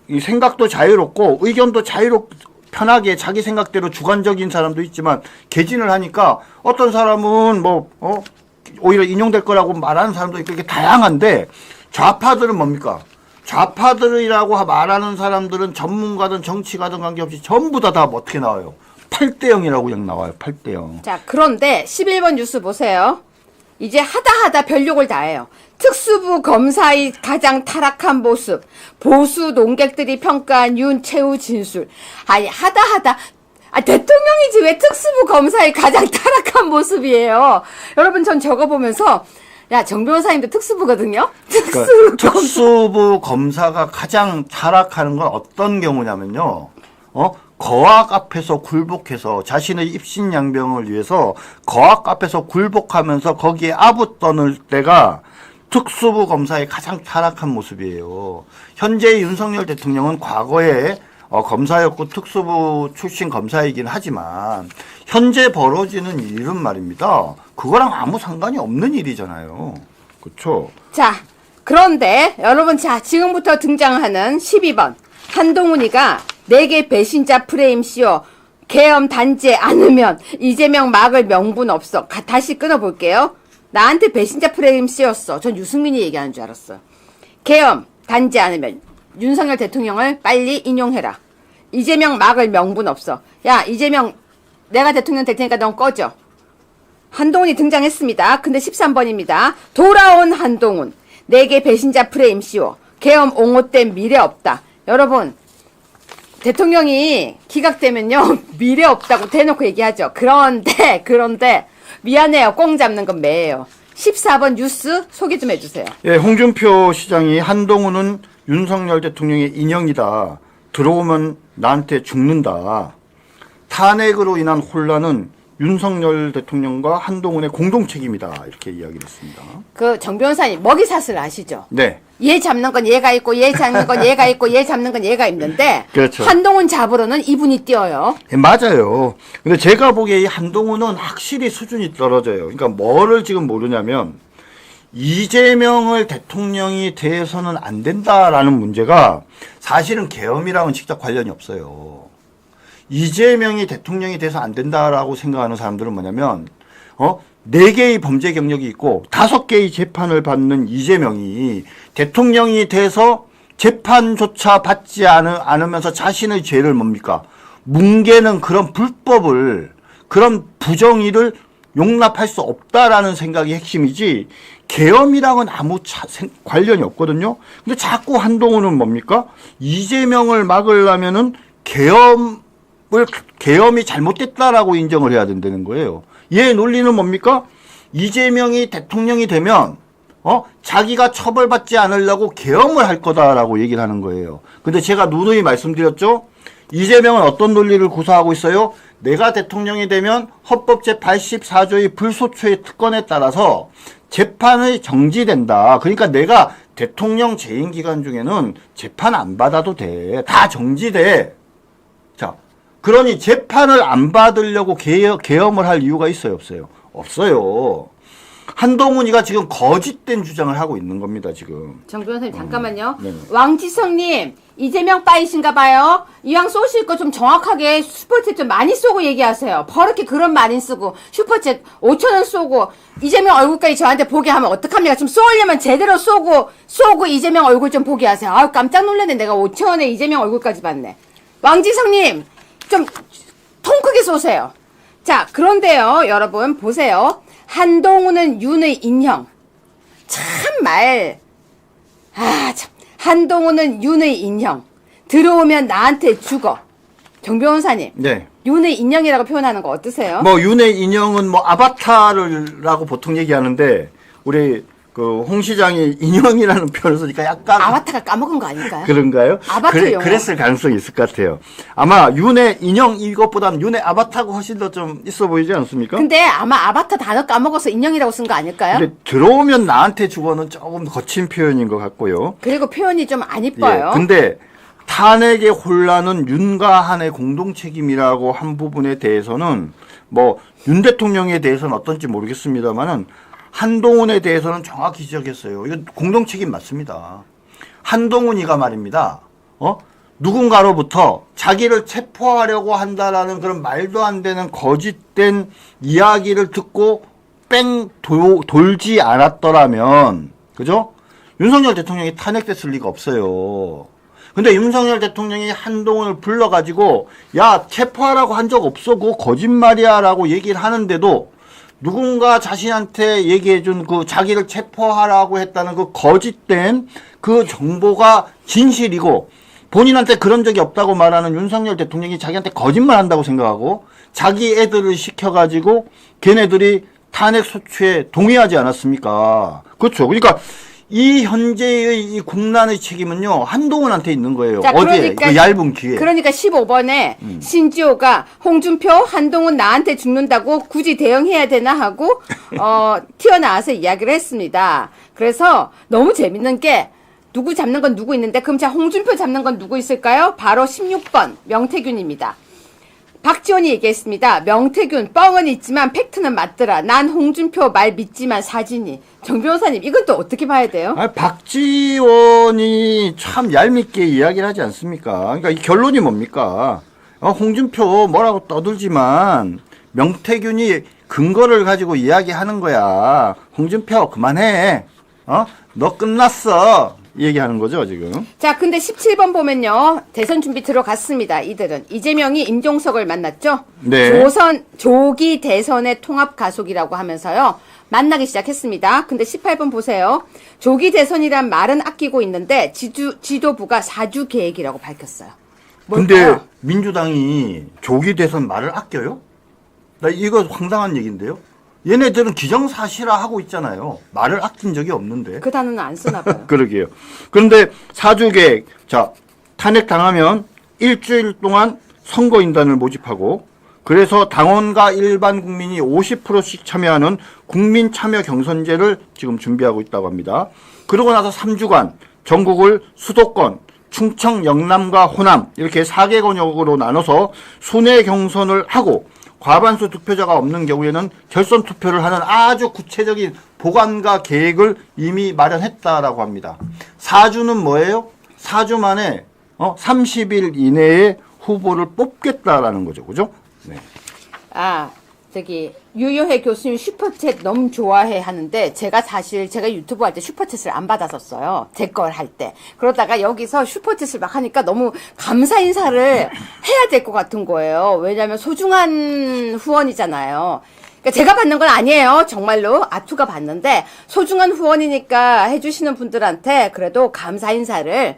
이 생각도 자유롭고 의견도 편하게 자기 생각대로 주관적인 사람도 있지만 개진을 하니까 어떤 사람은 오히려 인용될 거라고 말하는 사람도 있고 이렇게 다양한데 좌파들은 뭡니까? 좌파들이라고 말하는 사람들은 전문가든 정치가든 관계없이 전부 다 어떻게 나와요? 8대0이라고 그냥 나와요. 8대0. 자, 그런데 11번 뉴스 보세요. 이제 하다 별욕을 다 해요. 특수부 검사의 가장 타락한 모습. 보수 논객들이 평가한 윤채우 진술. 아니, 하다. 대통령이지 왜 특수부 검사의 가장 타락한 모습이에요. 여러분, 전 저거 보면서 야, 정 변호사님도 특수부거든요? 특수부 검사가 가장 타락하는 건 어떤 경우냐면요. 거악 앞에서 굴복해서 자신의 입신양병을 위해서 거악 앞에서 굴복하면서 거기에 아부 떠늘 때가 특수부 검사의 가장 타락한 모습이에요. 현재 윤석열 대통령은 과거에 검사였고 특수부 출신 검사이긴 하지만 현재 벌어지는 일은 말입니다. 그거랑 아무 상관이 없는 일이잖아요. 그렇죠? 자, 그런데 여러분, 자, 지금부터 등장하는 12번. 한동훈이가 내게 배신자 프레임 씌워 계엄 단죄 않으면 이재명 막을 명분 없어. 다시 끊어볼게요. 나한테 배신자 프레임 씌웠어. 전 유승민이 얘기하는 줄 알았어요. 계엄 단죄 않으면 윤석열 대통령을 빨리 인용해라. 이재명 막을 명분 없어. 야, 이재명 내가 대통령 될 테니까 넌 꺼져. 한동훈이 등장했습니다. 근데 13번입니다. 돌아온 한동훈. 내게 배신자 프레임 씌워. 계엄 옹호된 미래 없다. 여러분, 대통령이 기각되면요, 미래 없다고 대놓고 얘기하죠. 그런데, 미안해요. 꽁 잡는 건 매예요. 14번 뉴스 소개 좀 해주세요. 예, 홍준표 시장이 한동훈은 윤석열 대통령의 인형이다. 들어오면 나한테 죽는다. 탄핵으로 인한 혼란은 윤석열 대통령과 한동훈의 공동 책임이다. 이렇게 이야기를 했습니다. 정 변호사님, 먹이사슬 아시죠? 네. 얘 잡는 건 얘가 있고, 얘 잡는 건 얘가 있고, 얘 잡는 건 얘가 있는데, 그렇죠. 한동훈 잡으러는 이분이 뛰어요. 예, 맞아요. 근데 제가 보기에 이 한동훈은 확실히 수준이 떨어져요. 그러니까 뭐를 지금 모르냐면, 이재명을 대통령이 돼서는 안 된다라는 문제가 사실은 계엄이랑은 직접 관련이 없어요. 이재명이 대통령이 돼서 안 된다라고 생각하는 사람들은 뭐냐면, 4개의 범죄 경력이 있고 5개의 재판을 받는 이재명이 대통령이 돼서 재판조차 받지 않으면서 자신의 죄를 뭡니까? 뭉개는 그런 불법을, 그런 부정의를 용납할 수 없다라는 생각이 핵심이지, 계엄이랑은 아무 관련이 없거든요. 근데 자꾸 한동훈은 뭡니까? 이재명을 막으려면은 계엄이 잘못됐다라고 인정을 해야 된다는 거예요. 얘 논리는 뭡니까? 이재명이 대통령이 되면 자기가 처벌받지 않으려고 계엄을 할 거다라고 얘기를 하는 거예요. 근데 제가 누누이 말씀드렸죠? 이재명은 어떤 논리를 구사하고 있어요? 내가 대통령이 되면 헌법 제84조의 불소추의 특권에 따라서 재판이 정지된다. 그러니까 내가 대통령 재임 기간 중에는 재판 안 받아도 돼. 다 정지돼. 자, 그러니 재판을 안 받으려고 계엄을 할 이유가 있어요, 없어요? 없어요. 한동훈이가 지금 거짓된 주장을 하고 있는 겁니다, 지금. 정 변호사님, 잠깐만요. 네. 왕지성님, 이재명 빠이신가 봐요. 이왕 쏘실 거 좀 정확하게 슈퍼챗 좀 많이 쏘고 얘기하세요. 버럭게 그런 많이 쓰고 슈퍼챗 5,000원 쏘고 이재명 얼굴까지 저한테 보게 하면 어떡합니까? 좀 쏘려면 제대로 쏘고 이재명 얼굴 좀 보게 하세요. 아유, 깜짝 놀랐네. 내가 5,000원에 이재명 얼굴까지 봤네. 왕지성님, 좀 통 크게 쏘세요. 자, 그런데요, 여러분, 보세요. 한동훈은 윤의 인형. 참. 한동훈은 윤의 인형. 들어오면 나한테 죽어. 정 변호사님. 네. 윤의 인형이라고 표현하는 거 어떠세요? 뭐 윤의 인형은 뭐 아바타라고 보통 얘기하는데 우리 그 홍 시장이 인형이라는 표현을 쓰니까 약간 아바타가 까먹은 거 아닐까요? 그런가요? 아바타 영화. 그랬을 가능성이 있을 것 같아요. 아마 윤의 인형 이것보다는 윤의 아바타가 훨씬 더 좀 있어 보이지 않습니까? 근데 아마 아바타 단어 까먹어서 인형이라고 쓴 거 아닐까요? 근데 들어오면 나한테 죽어는 조금 거친 표현인 것 같고요. 그리고 표현이 좀 안 이뻐요. 근데 탄핵의 혼란은 윤과 한의 공동 책임이라고 한 부분에 대해서는 뭐 윤 대통령에 대해서는 어떤지 모르겠습니다만은 한동훈에 대해서는 정확히 지적했어요. 이거 공동 책임 맞습니다. 한동훈이가 말입니다. 누군가로부터 자기를 체포하려고 한다라는 그런 말도 안 되는 거짓된 이야기를 듣고 돌지 않았더라면, 그죠? 윤석열 대통령이 탄핵됐을 리가 없어요. 근데 윤석열 대통령이 한동훈을 불러가지고, 야, 체포하라고 한 적 없어. 그거 거짓말이야. 라고 얘기를 하는데도, 누군가 자신한테 얘기해준 그 자기를 체포하라고 했다는 그 거짓된 그 정보가 진실이고, 본인한테 그런 적이 없다고 말하는 윤석열 대통령이 자기한테 거짓말 한다고 생각하고, 자기 애들을 시켜가지고, 걔네들이 탄핵 소추에 동의하지 않았습니까? 그렇죠. 그러니까, 이 현재의 이 국난의 책임은요, 한동훈한테 있는 거예요. 자, 어제 그 얇은 기회. 그러니까 15번에 신지호가 홍준표, 한동훈 나한테 죽는다고 굳이 대응해야 되나 하고, 튀어나와서 이야기를 했습니다. 그래서 너무 재밌는 게, 누구 잡는 건 누구 있는데, 그럼 자, 홍준표 잡는 건 누구 있을까요? 바로 16번, 명태균입니다. 박지원이 얘기했습니다. 명태균, 뻥은 있지만 팩트는 맞더라. 난 홍준표 말 믿지만 사진이. 정 변호사님, 이건 또 어떻게 봐야 돼요? 박지원이 참 얄밉게 이야기를 하지 않습니까? 그러니까 이 결론이 뭡니까? 홍준표 뭐라고 떠들지만 명태균이 근거를 가지고 이야기하는 거야. 홍준표 그만해. 너 끝났어. 얘기하는 거죠, 지금. 자, 근데 17번 보면요. 대선 준비 들어갔습니다. 이들은. 이재명이 임종석을 만났죠. 네. 조기 대선의 통합 가속이라고 하면서요. 만나기 시작했습니다. 근데 18번 보세요. 조기 대선이란 말은 아끼고 있는데 지도부가 4주 계획이라고 밝혔어요. 뭘까요? 근데 민주당이 조기 대선 말을 아껴요? 나 이거 황당한 얘기인데요. 얘네들은 기정사실화 하고 있잖아요. 말을 아낀 적이 없는데. 그 단어는 안 쓰나 봐요. 그러게요. 그런데 4주 계획. 자, 탄핵 당하면 일주일 동안 선거인단을 모집하고, 그래서 당원과 일반 국민이 50%씩 참여하는 국민 참여 경선제를 지금 준비하고 있다고 합니다. 그러고 나서 3주간 전국을 수도권, 충청, 영남과 호남 이렇게 4개 권역으로 나눠서 순회 경선을 하고, 과반수 득표자가 없는 경우에는 결선 투표를 하는 아주 구체적인 보관과 계획을 이미 마련했다라고 합니다. 4주는 뭐예요? 4주 만에 30일 이내에 후보를 뽑겠다라는 거죠. 그죠? 네. 유효혜 교수님 슈퍼챗 너무 좋아해 하는데, 제가 유튜브 할 때 슈퍼챗을 안 받았었어요. 제 걸 할 때. 그러다가 여기서 슈퍼챗을 막 하니까 너무 감사 인사를 해야 될 것 같은 거예요. 왜냐면 소중한 후원이잖아요. 그러니까 제가 받는 건 아니에요. 정말로. 아투가 받는데, 소중한 후원이니까 해주시는 분들한테 그래도 감사 인사를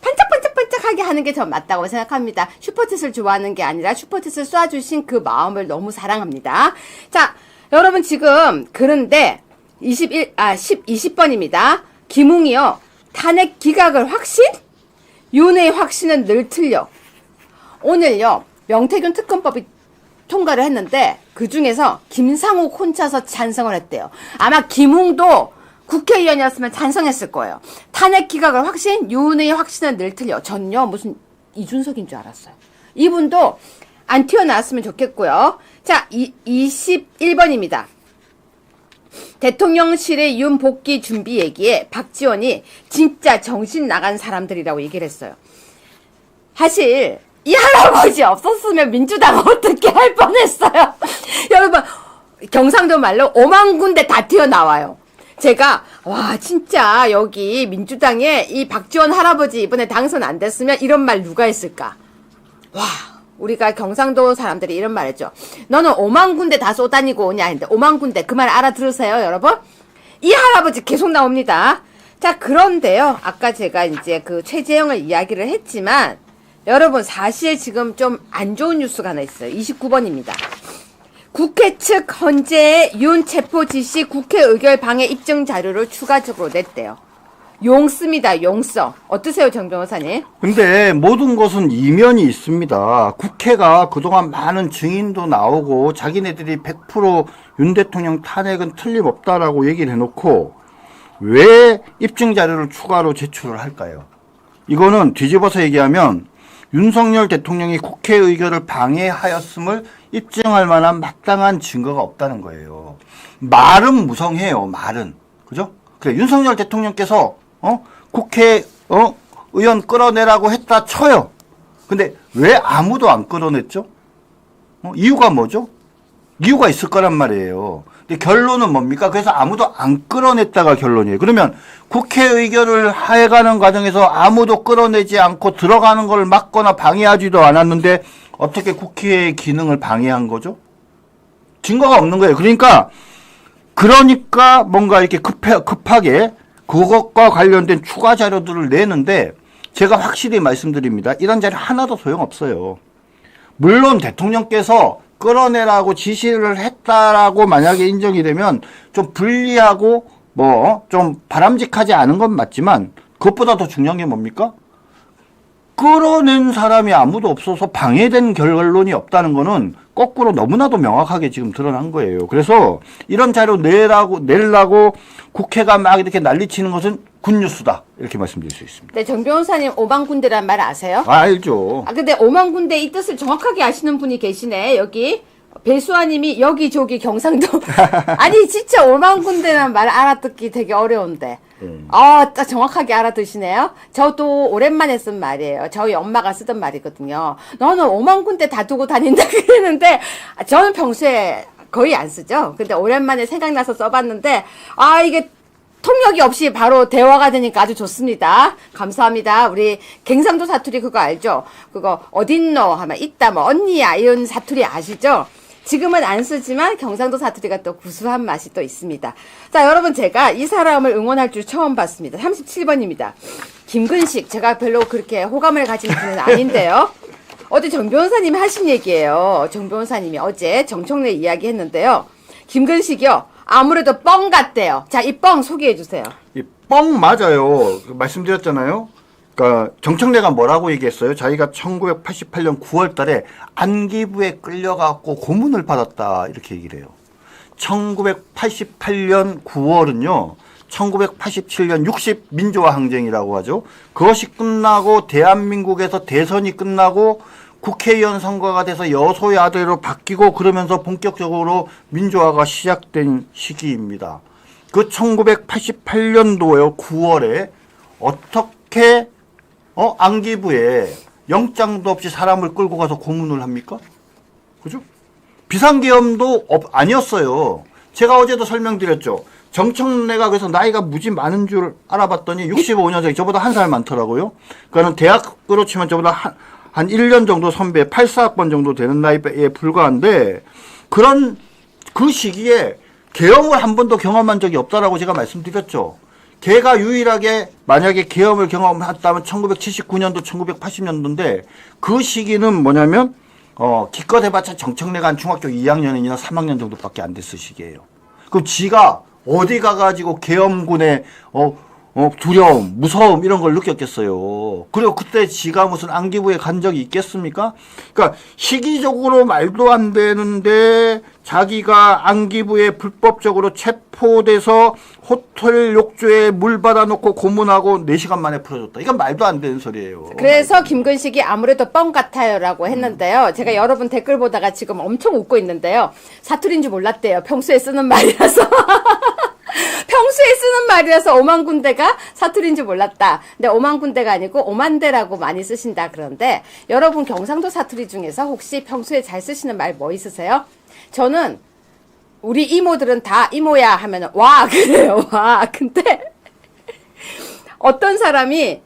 반짝반짝반짝하게 하는 게 전 맞다고 생각합니다. 슈퍼챗을 좋아하는 게 아니라 슈퍼챗을 쏴주신 그 마음을 너무 사랑합니다. 자, 여러분 지금 그런데 20번입니다. 김웅이요. 탄핵 기각을 확신? 윤의 확신은 늘 틀려. 오늘요. 명태균 특검법이 통과를 했는데 그 중에서 김상욱 혼자서 찬성을 했대요. 아마 김웅도 국회의원이었으면 찬성했을 거예요. 탄핵 기각을 확신, 윤의 확신은 늘 틀려. 전요 무슨 이준석인 줄 알았어요. 이분도 안 튀어나왔으면 좋겠고요. 자, 21번입니다. 대통령실의 윤 복귀 준비 얘기에 박지원이 진짜 정신 나간 사람들이라고 얘기를 했어요. 사실 이 할아버지 없었으면 민주당 어떻게 할 뻔했어요. 여러분, 경상도 말로 5만 군데 다 튀어나와요. 제가 진짜 여기 민주당에 이 박지원 할아버지 이번에 당선 안 됐으면 이런 말 누가 했을까? 우리가 경상도 사람들이 이런 말 했죠. 너는 5만 군데 다 쏘다니고 오냐 했는데 5만 군데 그 말 알아들으세요, 여러분? 이 할아버지 계속 나옵니다. 자, 그런데요. 아까 제가 이제 그 최재형을 이야기를 했지만 여러분 사실 지금 좀 안 좋은 뉴스가 하나 있어요. 29번입니다. 국회 측 헌재에 윤 체포 지시 국회 의결 방해 입증 자료를 추가적으로 냈대요. 용쓰입니다. 용써. 어떠세요, 정 변호사님? 근데 모든 것은 이면이 있습니다. 국회가 그동안 많은 증인도 나오고 자기네들이 100%윤 대통령 탄핵은 틀림없다라고 얘기를 해놓고 왜 입증 자료를 추가로 제출을 할까요? 이거는 뒤집어서 얘기하면 윤석열 대통령이 국회 의결을 방해하였음을 입증할 만한 마땅한 증거가 없다는 거예요. 말은 무성해요. 말은. 그죠? 그래, 윤석열 대통령께서 국회 의원 끌어내라고 했다 쳐요. 근데 왜 아무도 안 끌어냈죠? 이유가 뭐죠? 이유가 있을 거란 말이에요. 근데 결론은 뭡니까? 그래서 아무도 안 끌어냈다가 결론이에요. 그러면 국회 의결을 해가는 과정에서 아무도 끌어내지 않고 들어가는 걸 막거나 방해하지도 않았는데 어떻게 국회의 기능을 방해한 거죠? 증거가 없는 거예요. 그러니까 뭔가 이렇게 급하게 그것과 관련된 추가 자료들을 내는데 제가 확실히 말씀드립니다. 이런 자료 하나도 소용없어요. 물론 대통령께서 끌어내라고 지시를 했다라고 만약에 인정이 되면 좀 불리하고 좀 바람직하지 않은 건 맞지만 그것보다 더 중요한 게 뭡니까? 끌어낸 사람이 아무도 없어서 방해된 결론이 없다는 거는 거꾸로 너무나도 명확하게 지금 드러난 거예요. 그래서 이런 자료 내려고 국회가 막 이렇게 난리치는 것은 굿뉴스다. 이렇게 말씀드릴 수 있습니다. 네, 정 변호사님 5만 군데란 말 아세요? 알죠. 근데 5만 군데 이 뜻을 정확하게 아시는 분이 계시네. 여기 배수아님이 여기저기 경상도 아니 진짜 5만 군데란 말 알아듣기 되게 어려운데 딱 정확하게 알아두시네요. 저도 오랜만에 쓴 말이에요. 저희 엄마가 쓰던 말이거든요. 너는 5만 군데 다 두고 다닌다 그랬는데 저는 평소에 거의 안 쓰죠. 근데 오랜만에 생각나서 써봤는데 이게 통역이 없이 바로 대화가 되니까 아주 좋습니다. 감사합니다. 우리 갱상도 사투리 그거 알죠? 그거 어딨노 하면 있다 뭐 언니야 이런 사투리 아시죠? 지금은 안 쓰지만 경상도 사투리가 또 구수한 맛이 또 있습니다. 자, 여러분 제가 이 사람을 응원할 줄 처음 봤습니다. 37번입니다. 김근식. 제가 별로 그렇게 호감을 가진 분은 아닌데요. 어제 정 변호사님이 하신 얘기예요. 정 변호사님이 어제 정청래 이야기 했는데요. 김근식이요. 아무래도 뻥 같대요. 자, 이 뻥 소개해 주세요. 이 뻥 맞아요. 말씀드렸잖아요. 그러니까 정청래가 뭐라고 얘기했어요? 자기가 1988년 9월 달에 안기부에 끌려가고 고문을 받았다. 이렇게 얘기를 해요. 1988년 9월은요. 1987년 60 민주화 항쟁이라고 하죠. 그것이 끝나고 대한민국에서 대선이 끝나고 국회의원 선거가 돼서 여소의 아들로 바뀌고 그러면서 본격적으로 민주화가 시작된 시기입니다. 그 1988년도에 9월에 어떻게 안기부에 영장도 없이 사람을 끌고 가서 고문을 합니까? 그죠? 비상계엄도 아니었어요. 제가 어제도 설명드렸죠. 정청래가 그래서 나이가 무지 많은 줄 알아봤더니 65년생, 저보다 한 살 많더라고요. 그러니까 대학으로 치면 저보다 한 1년 정도 선배, 84학번 정도 되는 나이에 불과한데, 그 시기에 계엄을 한 번도 경험한 적이 없다라고 제가 말씀드렸죠. 걔가 유일하게 만약에 계엄을 경험했다면 1979년도, 1980년도인데, 그 시기는 뭐냐면, 기껏 해봤자 정청래가 한 중학교 2학년이나 3학년 정도밖에 안 됐을 시기예요. 그럼 지가 어디 가가지고 계엄군의, 두려움, 무서움 이런 걸 느꼈겠어요. 그리고 그때 지가 무슨 안기부에 간 적이 있겠습니까? 그러니까 시기적으로 말도 안 되는데 자기가 안기부에 불법적으로 체포돼서 호텔 욕조에 물 받아놓고 고문하고 4시간 만에 풀어줬다. 이건 말도 안 되는 소리예요. 그래서 김근식이 아무래도 뻥 같아요라고 했는데요. 제가 여러분 댓글 보다가 지금 엄청 웃고 있는데요. 사투리인 줄 몰랐대요. 평소에 쓰는 말이라서. 평소에 쓰는 말이라서 5만 군데가 사투리인 줄 몰랐다. 근데 5만 군데가 아니고 5만 대라고 많이 쓰신다. 그런데 여러분 경상도 사투리 중에서 혹시 평소에 잘 쓰시는 말 뭐 있으세요? 저는 우리 이모들은 다 이모야 하면 와 그래요. 와. 근데 어떤 사람이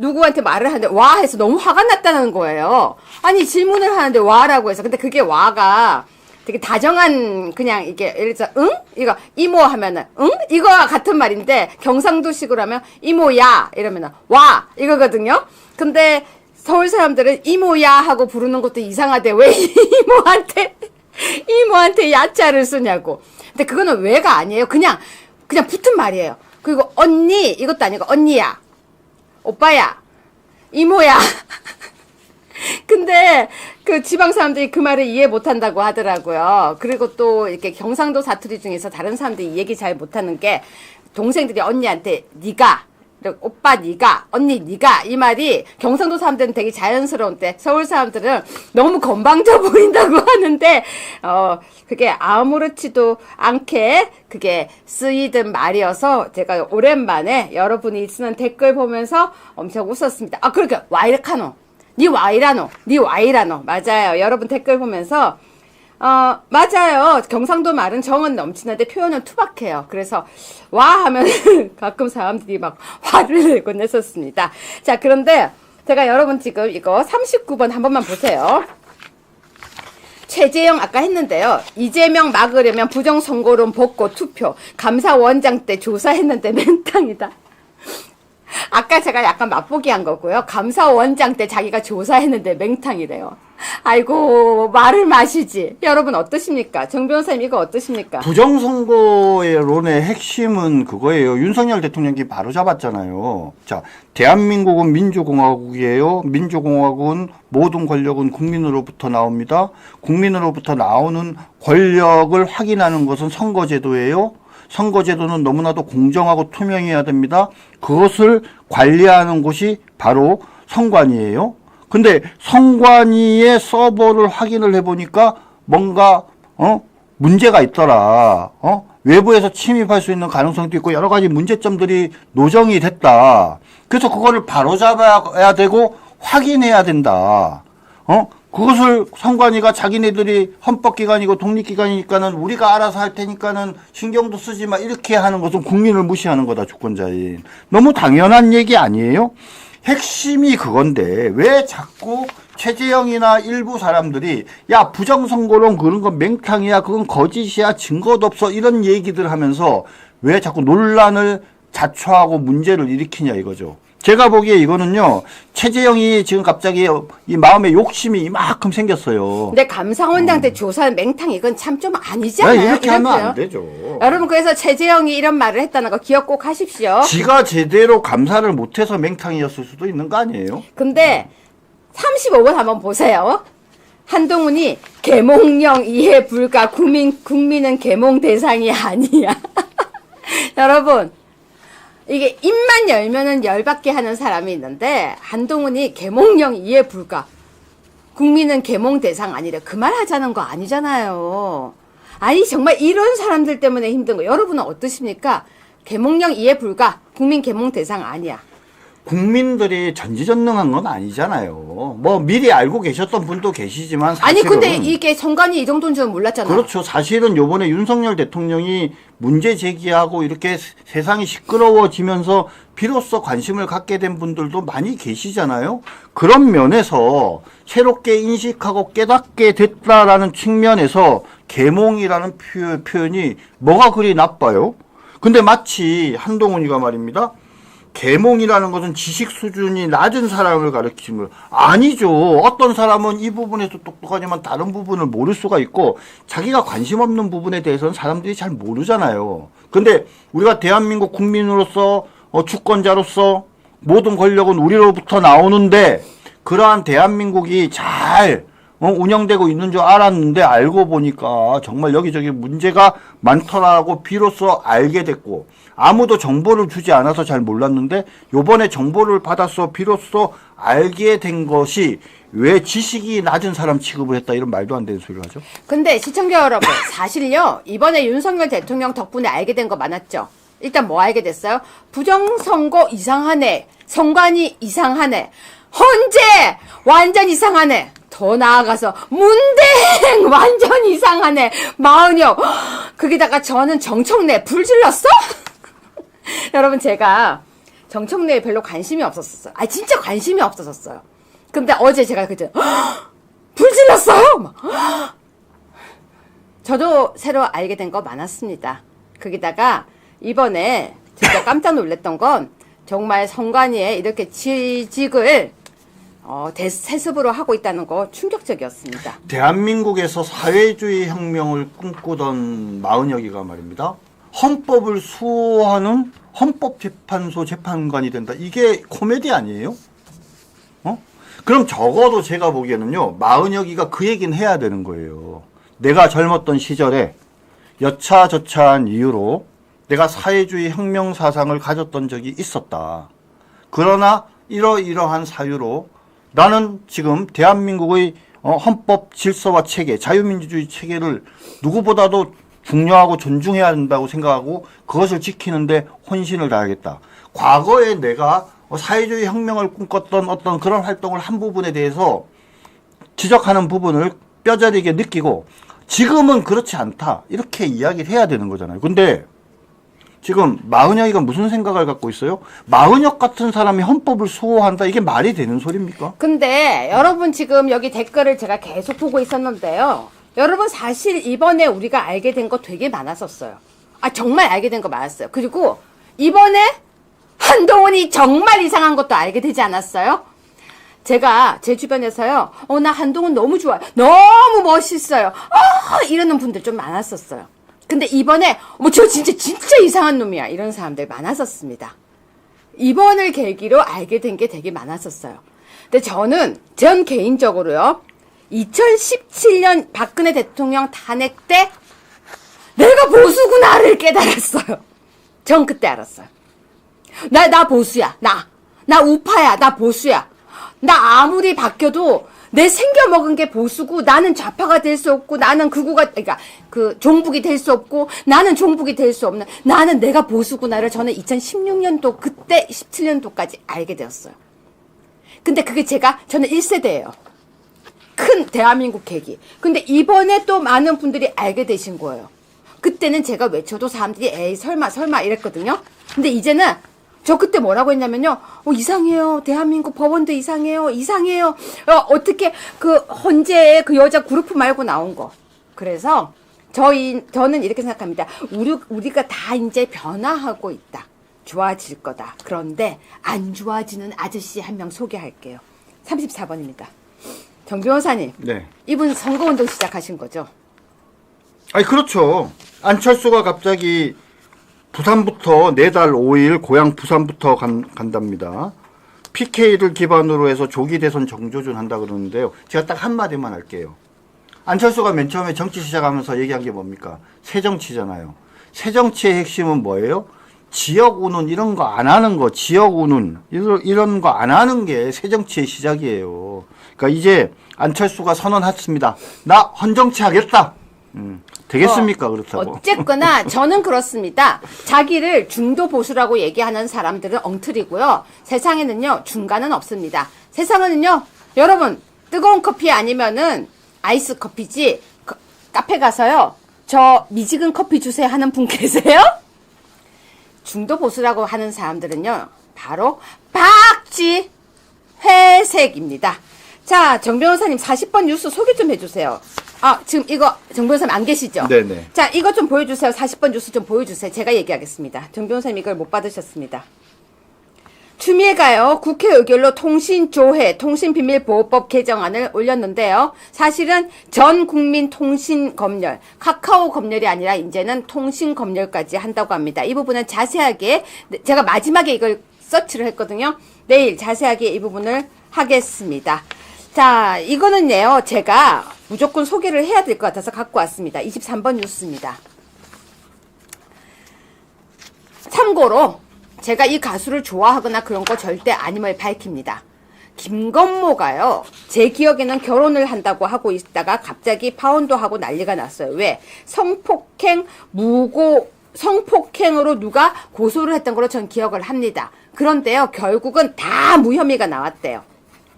누구한테 말을 하는데 와 해서 너무 화가 났다는 거예요. 아니 질문을 하는데 와라고 해서 근데 그게 와가 되게 다정한 그냥 이게 예를 들어서 응? 이거 이모 하면은 응? 이거와 같은 말인데 경상도식으로 하면 이모야 이러면은 와 이거거든요. 근데 서울 사람들은 이모야 하고 부르는 것도 이상하대. 왜 이모한테 야자를 쓰냐고. 근데 그거는 왜가 아니에요. 그냥 붙은 말이에요. 그리고 언니 이것도 아니고 언니야. 오빠야. 이모야. 근데 그 지방 사람들이 그 말을 이해 못한다고 하더라고요. 그리고 또 이렇게 경상도 사투리 중에서 다른 사람들이 이 얘기 잘 못하는 게 동생들이 언니한테 니가 오빠 니가 언니 니가 이 말이 경상도 사람들은 되게 자연스러운데 서울 사람들은 너무 건방져 보인다고 하는데 그게 아무렇지도 않게 그게 쓰이던 말이어서 제가 오랜만에 여러분이 쓰는 댓글 보면서 엄청 웃었습니다. 아 그렇게 와이르카노 니 와이라노 맞아요. 여러분 댓글 보면서 맞아요. 경상도 말은 정은 넘치는데 표현은 투박해요. 그래서 와 하면 가끔 사람들이 막 화를 내곤 했었습니다. 자, 그런데 제가 여러분 지금 이거 39번 한 번만 보세요. 최재형 아까 했는데요. 이재명 막으려면 부정선거론 복고 투표 감사원장 때 조사했는데 맹탕이다. 아까 제가 약간 맛보기 한 거고요. 감사원장 때 자기가 조사했는데 맹탕이래요. 아이고 말을 마시지. 여러분 어떠십니까? 정 변호사님 이거 어떠십니까? 부정선거론의 핵심은 그거예요. 윤석열 대통령이 바로 잡았잖아요. 자, 대한민국은 민주공화국이에요. 민주공화국은 모든 권력은 국민으로부터 나옵니다. 국민으로부터 나오는 권력을 확인하는 것은 선거제도예요. 선거제도는 너무나도 공정하고 투명해야 됩니다. 그것을 관리하는 곳이 바로 선관위예요. 근데 선관위의 서버를 확인을 해보니까 뭔가 문제가 있더라. 외부에서 침입할 수 있는 가능성도 있고 여러 가지 문제점들이 노정이 됐다. 그래서 그거를 바로잡아야 되고 확인해야 된다. 그것을 선관위가 자기네들이 헌법기관이고 독립기관이니까는 우리가 알아서 할 테니까는 신경도 쓰지 마 이렇게 하는 것은 국민을 무시하는 거다, 주권자인. 너무 당연한 얘기 아니에요? 핵심이 그건데 왜 자꾸 최재형이나 일부 사람들이 야 부정선거론 그런 건 맹탕이야 그건 거짓이야 증거도 없어 이런 얘기들 하면서 왜 자꾸 논란을 자초하고 문제를 일으키냐 이거죠. 제가 보기에 이거는요, 최재형이 지금 갑자기 이 마음에 욕심이 이만큼 생겼어요. 근데 감사원장 때 조사한 맹탕 이건 참 좀 아니잖아요. 이렇게 하면 안 되죠. 여러분 그래서 최재형이 이런 말을 했다는 거 기억 꼭 하십시오. 지가 제대로 감사를 못해서 맹탕이었을 수도 있는 거 아니에요? 근데 35번 한번 보세요. 한동훈이 계몽령 이해 불가 국민은 계몽 대상이 아니야. 여러분 이게 입만 열면은 열받게 하는 사람이 있는데 한동훈이 계몽령 이해 불가 국민은 계몽 대상 아니래. 그 말 하자는 거 아니잖아요. 아니 정말 이런 사람들 때문에 힘든 거 여러분은 어떠십니까? 계몽령 이해 불가 국민 계몽 대상 아니야. 국민들이 전지전능한 건 아니잖아요. 뭐 미리 알고 계셨던 분도 계시지만 사실은 아니 근데 이게 선관위 이 정도인 줄은 몰랐잖아요. 그렇죠. 사실은 요번에 윤석열 대통령이 문제 제기하고 이렇게 세상이 시끄러워지면서 비로소 관심을 갖게 된 분들도 많이 계시잖아요. 그런 면에서 새롭게 인식하고 깨닫게 됐다라는 측면에서 계몽이라는 표현이 뭐가 그리 나빠요? 근데 마치 한동훈이가 말입니다. 계몽이라는 것은 지식 수준이 낮은 사람을 가르치는 거예요. 아니죠. 어떤 사람은 이 부분에서 똑똑하지만 다른 부분을 모를 수가 있고 자기가 관심 없는 부분에 대해서는 사람들이 잘 모르잖아요. 근데 우리가 대한민국 국민으로서 주권자로서 모든 권력은 우리로부터 나오는데 그러한 대한민국이 잘 운영되고 있는 줄 알았는데 알고 보니까 정말 여기저기 문제가 많더라고 비로소 알게 됐고 아무도 정보를 주지 않아서 잘 몰랐는데 요번에 정보를 받아서 비로소 알게 된 것이 왜 지식이 낮은 사람 취급을 했다 이런 말도 안 되는 소리를 하죠. 근데 시청자 여러분 사실요 이번에 윤석열 대통령 덕분에 알게 된 거 많았죠. 일단 뭐 알게 됐어요? 부정선거 이상하네. 선관위 이상하네. 헌재 완전 이상하네. 더 나아가서 문대행 완전 이상하네. 마은혁 거기다가 저는 정청래 불 질렀어? 여러분 제가 정청래에 별로 관심이 없었어요. 아, 진짜 관심이 없었어요. 근데 어제 제가 그때 불 질렀어요! 막. 저도 새로 알게 된 거 많았습니다. 거기다가 이번에 진짜 깜짝 놀랐던 건 정말 선관위에 이렇게 지직을 세습으로 하고 있다는 거 충격적이었습니다. 대한민국에서 사회주의 혁명을 꿈꾸던 마은혁이가 말입니다. 헌법을 수호하는 헌법재판소 재판관이 된다. 이게 코미디 아니에요? 그럼 적어도 제가 보기에는요. 마은혁이가 그 얘기는 해야 되는 거예요. 내가 젊었던 시절에 여차저차한 이유로 내가 사회주의 혁명 사상을 가졌던 적이 있었다. 그러나 이러이러한 사유로 나는 지금 대한민국의 헌법 질서와 체계, 자유민주주의 체계를 누구보다도 중요하고 존중해야 한다고 생각하고 그것을 지키는데 혼신을 다하겠다. 과거에 내가 사회주의 혁명을 꿈꿨던 어떤 그런 활동을 한 부분에 대해서 지적하는 부분을 뼈저리게 느끼고 지금은 그렇지 않다. 이렇게 이야기를 해야 되는 거잖아요. 근데 지금 마은혁이가 무슨 생각을 갖고 있어요? 마은혁 같은 사람이 헌법을 수호한다. 이게 말이 되는 소리입니까? 근데 여러분 지금 여기 댓글을 제가 계속 보고 있었는데요. 여러분 사실 이번에 우리가 알게 된 거 되게 많았었어요. 아, 정말 알게 된 거 많았어요. 그리고 이번에 한동훈이 정말 이상한 것도 알게 되지 않았어요? 제가 제 주변에서요. 나 한동훈 너무 좋아요. 너무 멋있어요. 이러는 분들 좀 많았었어요. 근데 이번에 저 진짜 이상한 놈이야. 이런 사람들 많았었습니다. 이번을 계기로 알게 된 게 되게 많았었어요. 근데 전 개인적으로요. 2017년 박근혜 대통령 탄핵 때 내가 보수구나를 깨달았어요. 전 그때 알았어요. 나 보수야. 나 우파야. 나 보수야. 나 아무리 바뀌어도 내 생겨먹은 게 보수고 나는 좌파가 될 수 없고 나는 그러니까 그 종북이 될 수 없고 나는 종북이 될 수 없는 나는 내가 보수구나를 저는 2016년도 그때 17년도까지 알게 되었어요. 근데 그게 저는 1세대예요. 큰 대한민국 계기. 근데 이번에 또 많은 분들이 알게 되신 거예요. 그때는 제가 외쳐도 사람들이 에이 설마 이랬거든요. 근데 이제는 저 그때 뭐라고 했냐면요. 이상해요. 대한민국 법원도 이상해요. 어떻게 그 헌재에 그 여자 그룹 말고 나온 거. 그래서 저는 이렇게 생각합니다. 우리가 다 이제 변화하고 있다. 좋아질 거다. 그런데 안 좋아지는 아저씨 한 명 소개할게요. 34번입니다. 정 변호사님. 네. 이분 선거운동 시작하신 거죠? 아니 그렇죠. 안철수가 갑자기 부산부터 4달 5일 고향 부산부터 간답니다. PK를 기반으로 해서 조기 대선 정조준 한다 그러는데요. 제가 딱 한마디만 할게요. 안철수가 맨 처음에 정치 시작하면서 얘기한 게 뭡니까? 새정치잖아요. 새정치의 핵심은 뭐예요? 지역 운운 이런 거 안 하는 거, 지역 운운 이런 거 안 하는 게 새정치의 시작이에요. 그러니까 이제 안철수가 선언했습니다. 나 헌정치 하겠다. 되겠습니까? 그렇다고. 어쨌거나 저는 그렇습니다. 자기를 중도 보수라고 얘기하는 사람들은 엉터리고요. 세상에는요. 중간은 없습니다. 세상에는요. 여러분 뜨거운 커피 아니면은 아이스 커피지 카페 가서요. 저 미지근 커피 주세요 하는 분 계세요? 중도 보수라고 하는 사람들은요. 바로 박쥐 회색입니다. 자, 정 변호사님 40번 뉴스 소개 좀 해주세요. 지금 이거 정 변호사님 안 계시죠? 네네. 자, 이거 좀 보여주세요. 40번 뉴스 좀 보여주세요. 제가 얘기하겠습니다. 정 변호사님 이걸 못 받으셨습니다. 추미애가요, 국회 의결로 통신조회, 통신비밀보호법 개정안을 올렸는데요. 사실은 전 국민 통신검열, 카카오 검열이 아니라 이제는 통신검열까지 한다고 합니다. 이 부분은 자세하게, 제가 마지막에 이걸 서치를 했거든요. 내일 자세하게 이 부분을 하겠습니다. 자, 이거는요, 제가 무조건 소개를 해야 될 것 같아서 갖고 왔습니다. 23번 뉴스입니다. 참고로, 제가 이 가수를 좋아하거나 그런 거 절대 아님을 밝힙니다. 김건모가요, 제 기억에는 결혼을 한다고 하고 있다가 갑자기 파혼도 하고 난리가 났어요. 왜? 성폭행으로 누가 고소를 했던 걸로 전 기억을 합니다. 그런데요, 결국은 다 무혐의가 나왔대요.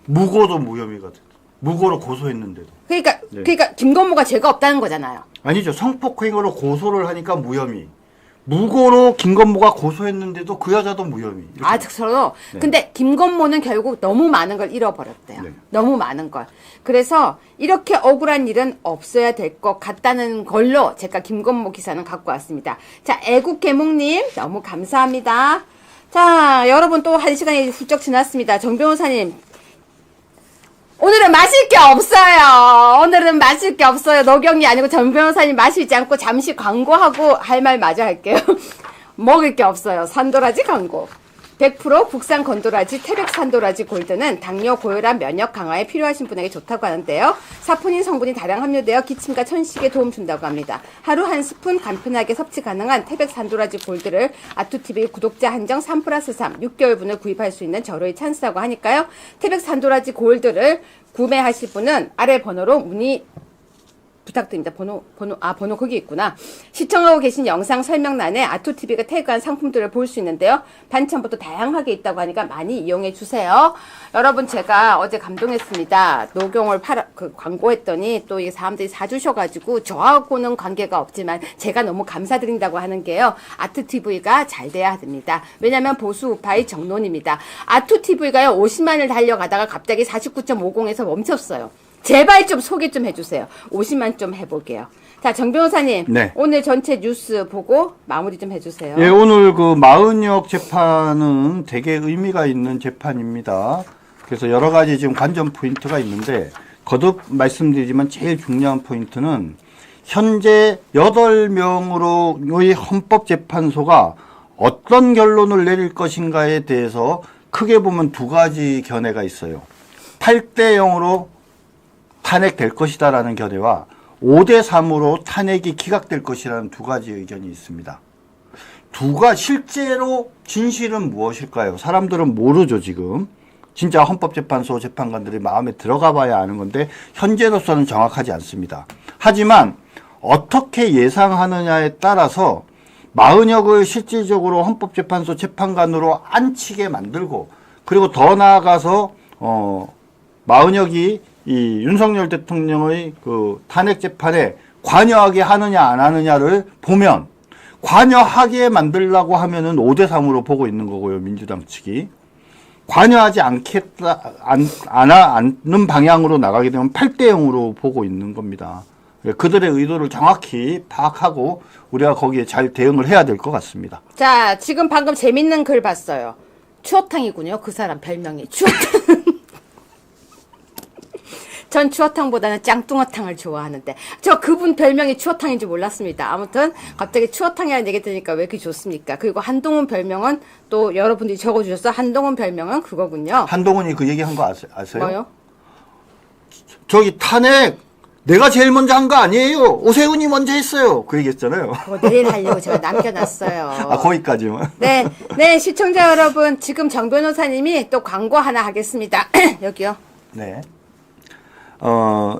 무고도 무혐의가 됐다. 무고로 고소했는데도. 그러니까 김건모가 죄가 없다는 거잖아요. 아니죠. 성폭행으로 고소를 하니까 무혐의. 무고로 김건모가 고소했는데도 그 여자도 무혐의. 아, 서로. 네. 근데 김건모는 결국 너무 많은 걸 잃어버렸대요. 네. 너무 많은 걸. 그래서 이렇게 억울한 일은 없어야 될 것 같다는 걸로 제가 김건모 기사는 갖고 왔습니다. 자, 애국개몽님 너무 감사합니다. 자, 여러분 또 1시간이 훌쩍 지났습니다. 정 변호사님. 오늘은 마실 게 없어요. 오늘은 마실 게 없어요. 노경이 아니고 정 변호사님 마시지 않고 잠시 광고하고 할 말 마저 할게요. 먹을 게 없어요. 산도라지 광고. 100% 국산 건도라지 태백 산도라지 골드는 당뇨, 고혈압, 면역 강화에 필요하신 분에게 좋다고 하는데요. 사포닌 성분이 다량 함유되어 기침과 천식에 도움 준다고 합니다. 하루 한 스푼 간편하게 섭취 가능한 태백 산도라지 골드를 아투TV 구독자 한정 3+3 6개월분을 구입할 수 있는 절호의 찬스라고 하니까요. 태백 산도라지 골드를 구매하실 분은 아래 번호로 문의 부탁드립니다. 번호 거기 있구나. 시청하고 계신 영상 설명란에 아투TV가 태그한 상품들을 볼 수 있는데요. 반찬부터 다양하게 있다고 하니까 많이 이용해 주세요. 여러분, 제가 어제 감동했습니다. 녹용을 광고했더니 또 이 사람들이 사주셔가지고 저하고는 관계가 없지만 제가 너무 감사드린다고 하는 게요. 아투TV가 잘 돼야 됩니다. 왜냐면 보수 우파의 정론입니다. 아투TV가요 50만을 달려가다가 갑자기 49.50에서 멈췄어요. 제발 좀 소개 좀 해주세요. 50만 좀 해볼게요. 자, 정 변호사님. 네. 오늘 전체 뉴스 보고 마무리 좀 해주세요. 예, 오늘 그 마은혁 재판은 되게 의미가 있는 재판입니다. 그래서 여러 가지 지금 관전 포인트가 있는데 거듭 말씀드리지만 제일 중요한 포인트는 현재 8명으로의 헌법재판소가 어떤 결론을 내릴 것인가에 대해서 크게 보면 두 가지 견해가 있어요. 8대 0으로 탄핵될 것이다라는 견해와 5대 3으로 탄핵이 기각될 것이라는 두 가지 의견이 있습니다. 실제로 진실은 무엇일까요? 사람들은 모르죠, 지금. 진짜 헌법재판소 재판관들이 마음에 들어가 봐야 아는 건데 현재로서는 정확하지 않습니다. 하지만 어떻게 예상하느냐에 따라서 마은혁을 실질적으로 헌법재판소 재판관으로 앉히게 만들고 그리고 더 나아가서 마은혁이 이 윤석열 대통령의 그 탄핵 재판에 관여하게 하느냐 안 하느냐를 보면 관여하게 만들려고 하면은 5대 3으로 보고 있는 거고요, 민주당 측이. 관여하지 않는 방향으로 나가게 되면 8대 0으로 보고 있는 겁니다. 그들의 의도를 정확히 파악하고 우리가 거기에 잘 대응을 해야 될 것 같습니다. 자, 지금 방금 재밌는 글 봤어요. 추어탕이군요. 그 사람 별명이. 추어탕. 전 추어탕보다는 짱뚱어탕을 좋아하는데 저 그분 별명이 추어탕인지 몰랐습니다. 아무튼 갑자기 추어탕이라는 얘기 들으니까 왜 이렇게 좋습니까? 그리고 한동훈 별명은 또 여러분들이 적어주셨어. 한동훈 별명은 그거군요. 한동훈이 그 얘기한 거 아세요? 뭐요? 저기 탄핵 내가 제일 먼저 한 거 아니에요. 오세훈이 먼저 했어요. 그 얘기했잖아요. 그거 내일 하려고 제가 남겨놨어요. 아, 거기까지만. 네, 네, 시청자 여러분, 지금 정 변호사님이 또 광고 하나 하겠습니다. 여기요. 네.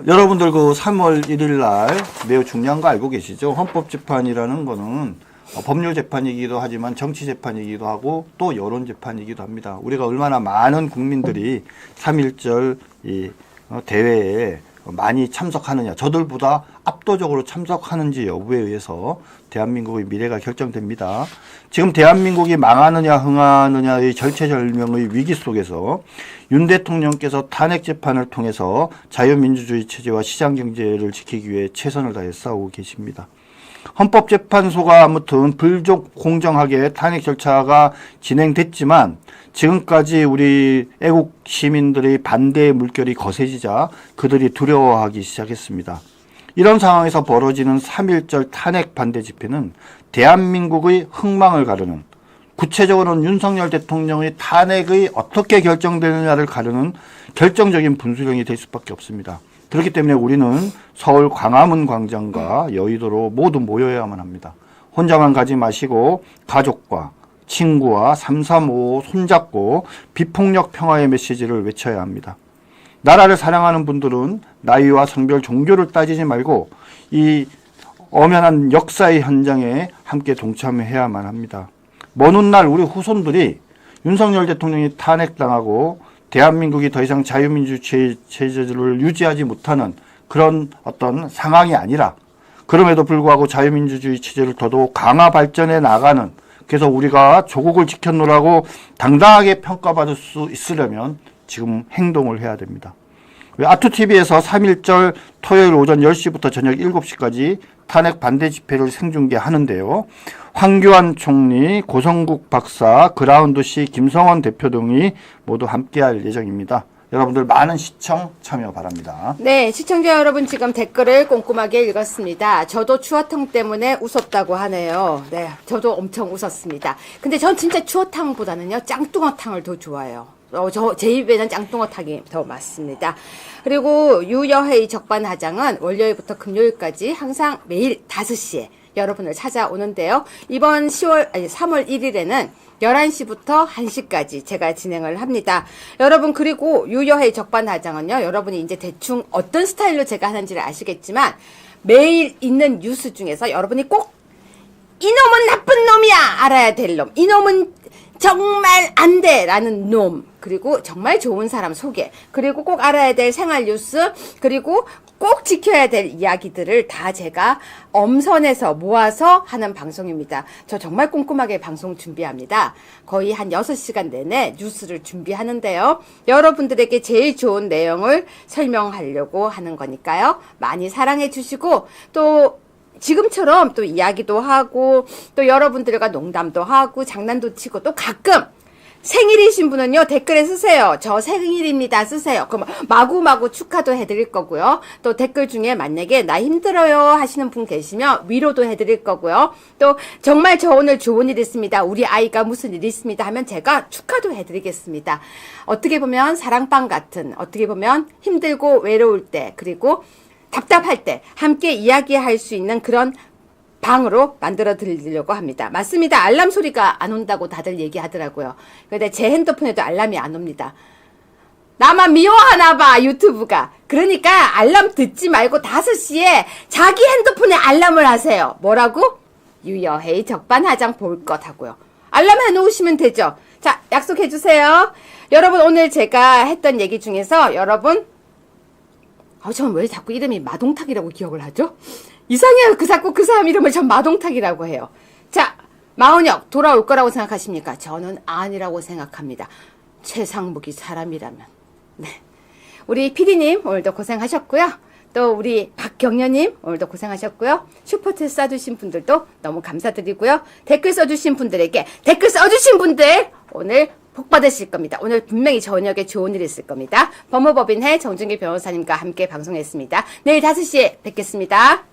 여러분들 그 3월 1일 날 매우 중요한 거 알고 계시죠? 헌법재판이라는 거는 법률재판이기도 하지만 정치재판이기도 하고 또 여론재판이기도 합니다. 우리가 얼마나 많은 국민들이 3.1절 이 대회에 많이 참석하느냐, 저들보다 압도적으로 참석하는지 여부에 의해서 대한민국의 미래가 결정됩니다. 지금 대한민국이 망하느냐 흥하느냐의 절체절명의 위기 속에서 윤 대통령께서 탄핵 재판을 통해서 자유민주주의 체제와 시장경제를 지키기 위해 최선을 다해 싸우고 계십니다. 헌법재판소가 아무튼 불공정하게 탄핵 절차가 진행됐지만 지금까지 우리 애국 시민들의 반대의 물결이 거세지자 그들이 두려워하기 시작했습니다. 이런 상황에서 벌어지는 3.1절 탄핵 반대 집회는 대한민국의 흥망을 가르는, 구체적으로는 윤석열 대통령의 탄핵의 어떻게 결정되느냐를 가르는 결정적인 분수령이 될 수밖에 없습니다. 그렇기 때문에 우리는 서울 광화문 광장과 여의도로 모두 모여야만 합니다. 혼자만 가지 마시고 가족과 친구와 335 손잡고 비폭력 평화의 메시지를 외쳐야 합니다. 나라를 사랑하는 분들은 나이와 성별, 종교를 따지지 말고 이 엄연한 역사의 현장에 함께 동참해야만 합니다. 먼 훗날 우리 후손들이 윤석열 대통령이 탄핵당하고 대한민국이 더 이상 자유민주주의 체제를 유지하지 못하는 그런 어떤 상황이 아니라 그럼에도 불구하고 자유민주주의 체제를 더더욱 강화 발전해 나가는, 그래서 우리가 조국을 지켜놓으라고 당당하게 평가받을 수 있으려면 지금 행동을 해야 됩니다. 아투TV에서 3.1절 토요일 오전 10시부터 저녁 7시까지 탄핵 반대 집회를 생중계하는데요. 황교안 총리, 고성국 박사, 그라운드C 김성원 대표 등이 모두 함께할 예정입니다. 여러분들 많은 시청 참여 바랍니다. 네, 시청자 여러분 지금 댓글을 꼼꼼하게 읽었습니다. 저도 추어탕 때문에 웃었다고 하네요. 네, 저도 엄청 웃었습니다. 근데 전 진짜 추어탕보다는요, 짱뚱어탕을 더 좋아해요. 제 입에는 짱뚱어탕이 더 맞습니다. 그리고 유여회의 적반하장은 월요일부터 금요일까지 항상 매일 5시에 여러분을 찾아오는데요. 이번 3월 1일에는 11시부터 1시까지 제가 진행을 합니다. 여러분, 그리고 유여회의 적반하장은요, 여러분이 이제 대충 어떤 스타일로 제가 하는지를 아시겠지만, 매일 있는 뉴스 중에서 여러분이 꼭 이놈은 나쁜 놈이야! 알아야 될 놈. 이놈은 정말 안 돼! 라는 놈. 그리고 정말 좋은 사람 소개. 그리고 꼭 알아야 될 생활 뉴스. 그리고 꼭 지켜야 될 이야기들을 다 제가 엄선해서 모아서 하는 방송입니다. 저 정말 꼼꼼하게 방송 준비합니다. 거의 한 6시간 내내 뉴스를 준비하는데요. 여러분들에게 제일 좋은 내용을 설명하려고 하는 거니까요. 많이 사랑해 주시고, 또 지금처럼 또 이야기도 하고, 또 여러분들과 농담도 하고, 장난도 치고, 또 가끔 생일이신 분은요, 댓글에 쓰세요. 저 생일입니다. 쓰세요. 그럼 마구마구 축하도 해드릴 거고요. 또 댓글 중에 만약에 나 힘들어요 하시는 분 계시면 위로도 해드릴 거고요. 또 정말 저 오늘 좋은 일 있습니다. 우리 아이가 무슨 일이 있습니다 하면 제가 축하도 해드리겠습니다. 어떻게 보면 사랑방 같은, 어떻게 보면 힘들고 외로울 때, 그리고 답답할 때 함께 이야기할 수 있는 그런 방으로 만들어 드리려고 합니다. 맞습니다. 알람 소리가 안 온다고 다들 얘기하더라고요. 근데 제 핸드폰에도 알람이 안 옵니다. 나만 미워하나 봐, 유튜브가. 그러니까 알람 듣지 말고 5시에 자기 핸드폰에 알람을 하세요. 뭐라고? 유여회의 적반하장 볼 것 하고요. 알람 해놓으시면 되죠. 자, 약속해 주세요. 여러분, 오늘 제가 했던 얘기 중에서 여러분, 전 왜 자꾸 이름이 마동탁이라고 기억을 하죠? 이상해요. 자꾸 그 사람 이름을 전 마동탁이라고 해요. 자, 마은혁 돌아올 거라고 생각하십니까? 저는 아니라고 생각합니다. 최상목이 사람이라면. 네, 우리 피디님 오늘도 고생하셨고요. 또 우리 박경녀님 오늘도 고생하셨고요. 슈퍼챗 쏴주신 분들도 너무 감사드리고요. 댓글 써주신 분들에게, 댓글 써주신 분들 오늘 복 받으실 겁니다. 오늘 분명히 저녁에 좋은 일 있을 겁니다. 법무법인회 정준기 변호사님과 함께 방송했습니다. 내일 5시에 뵙겠습니다.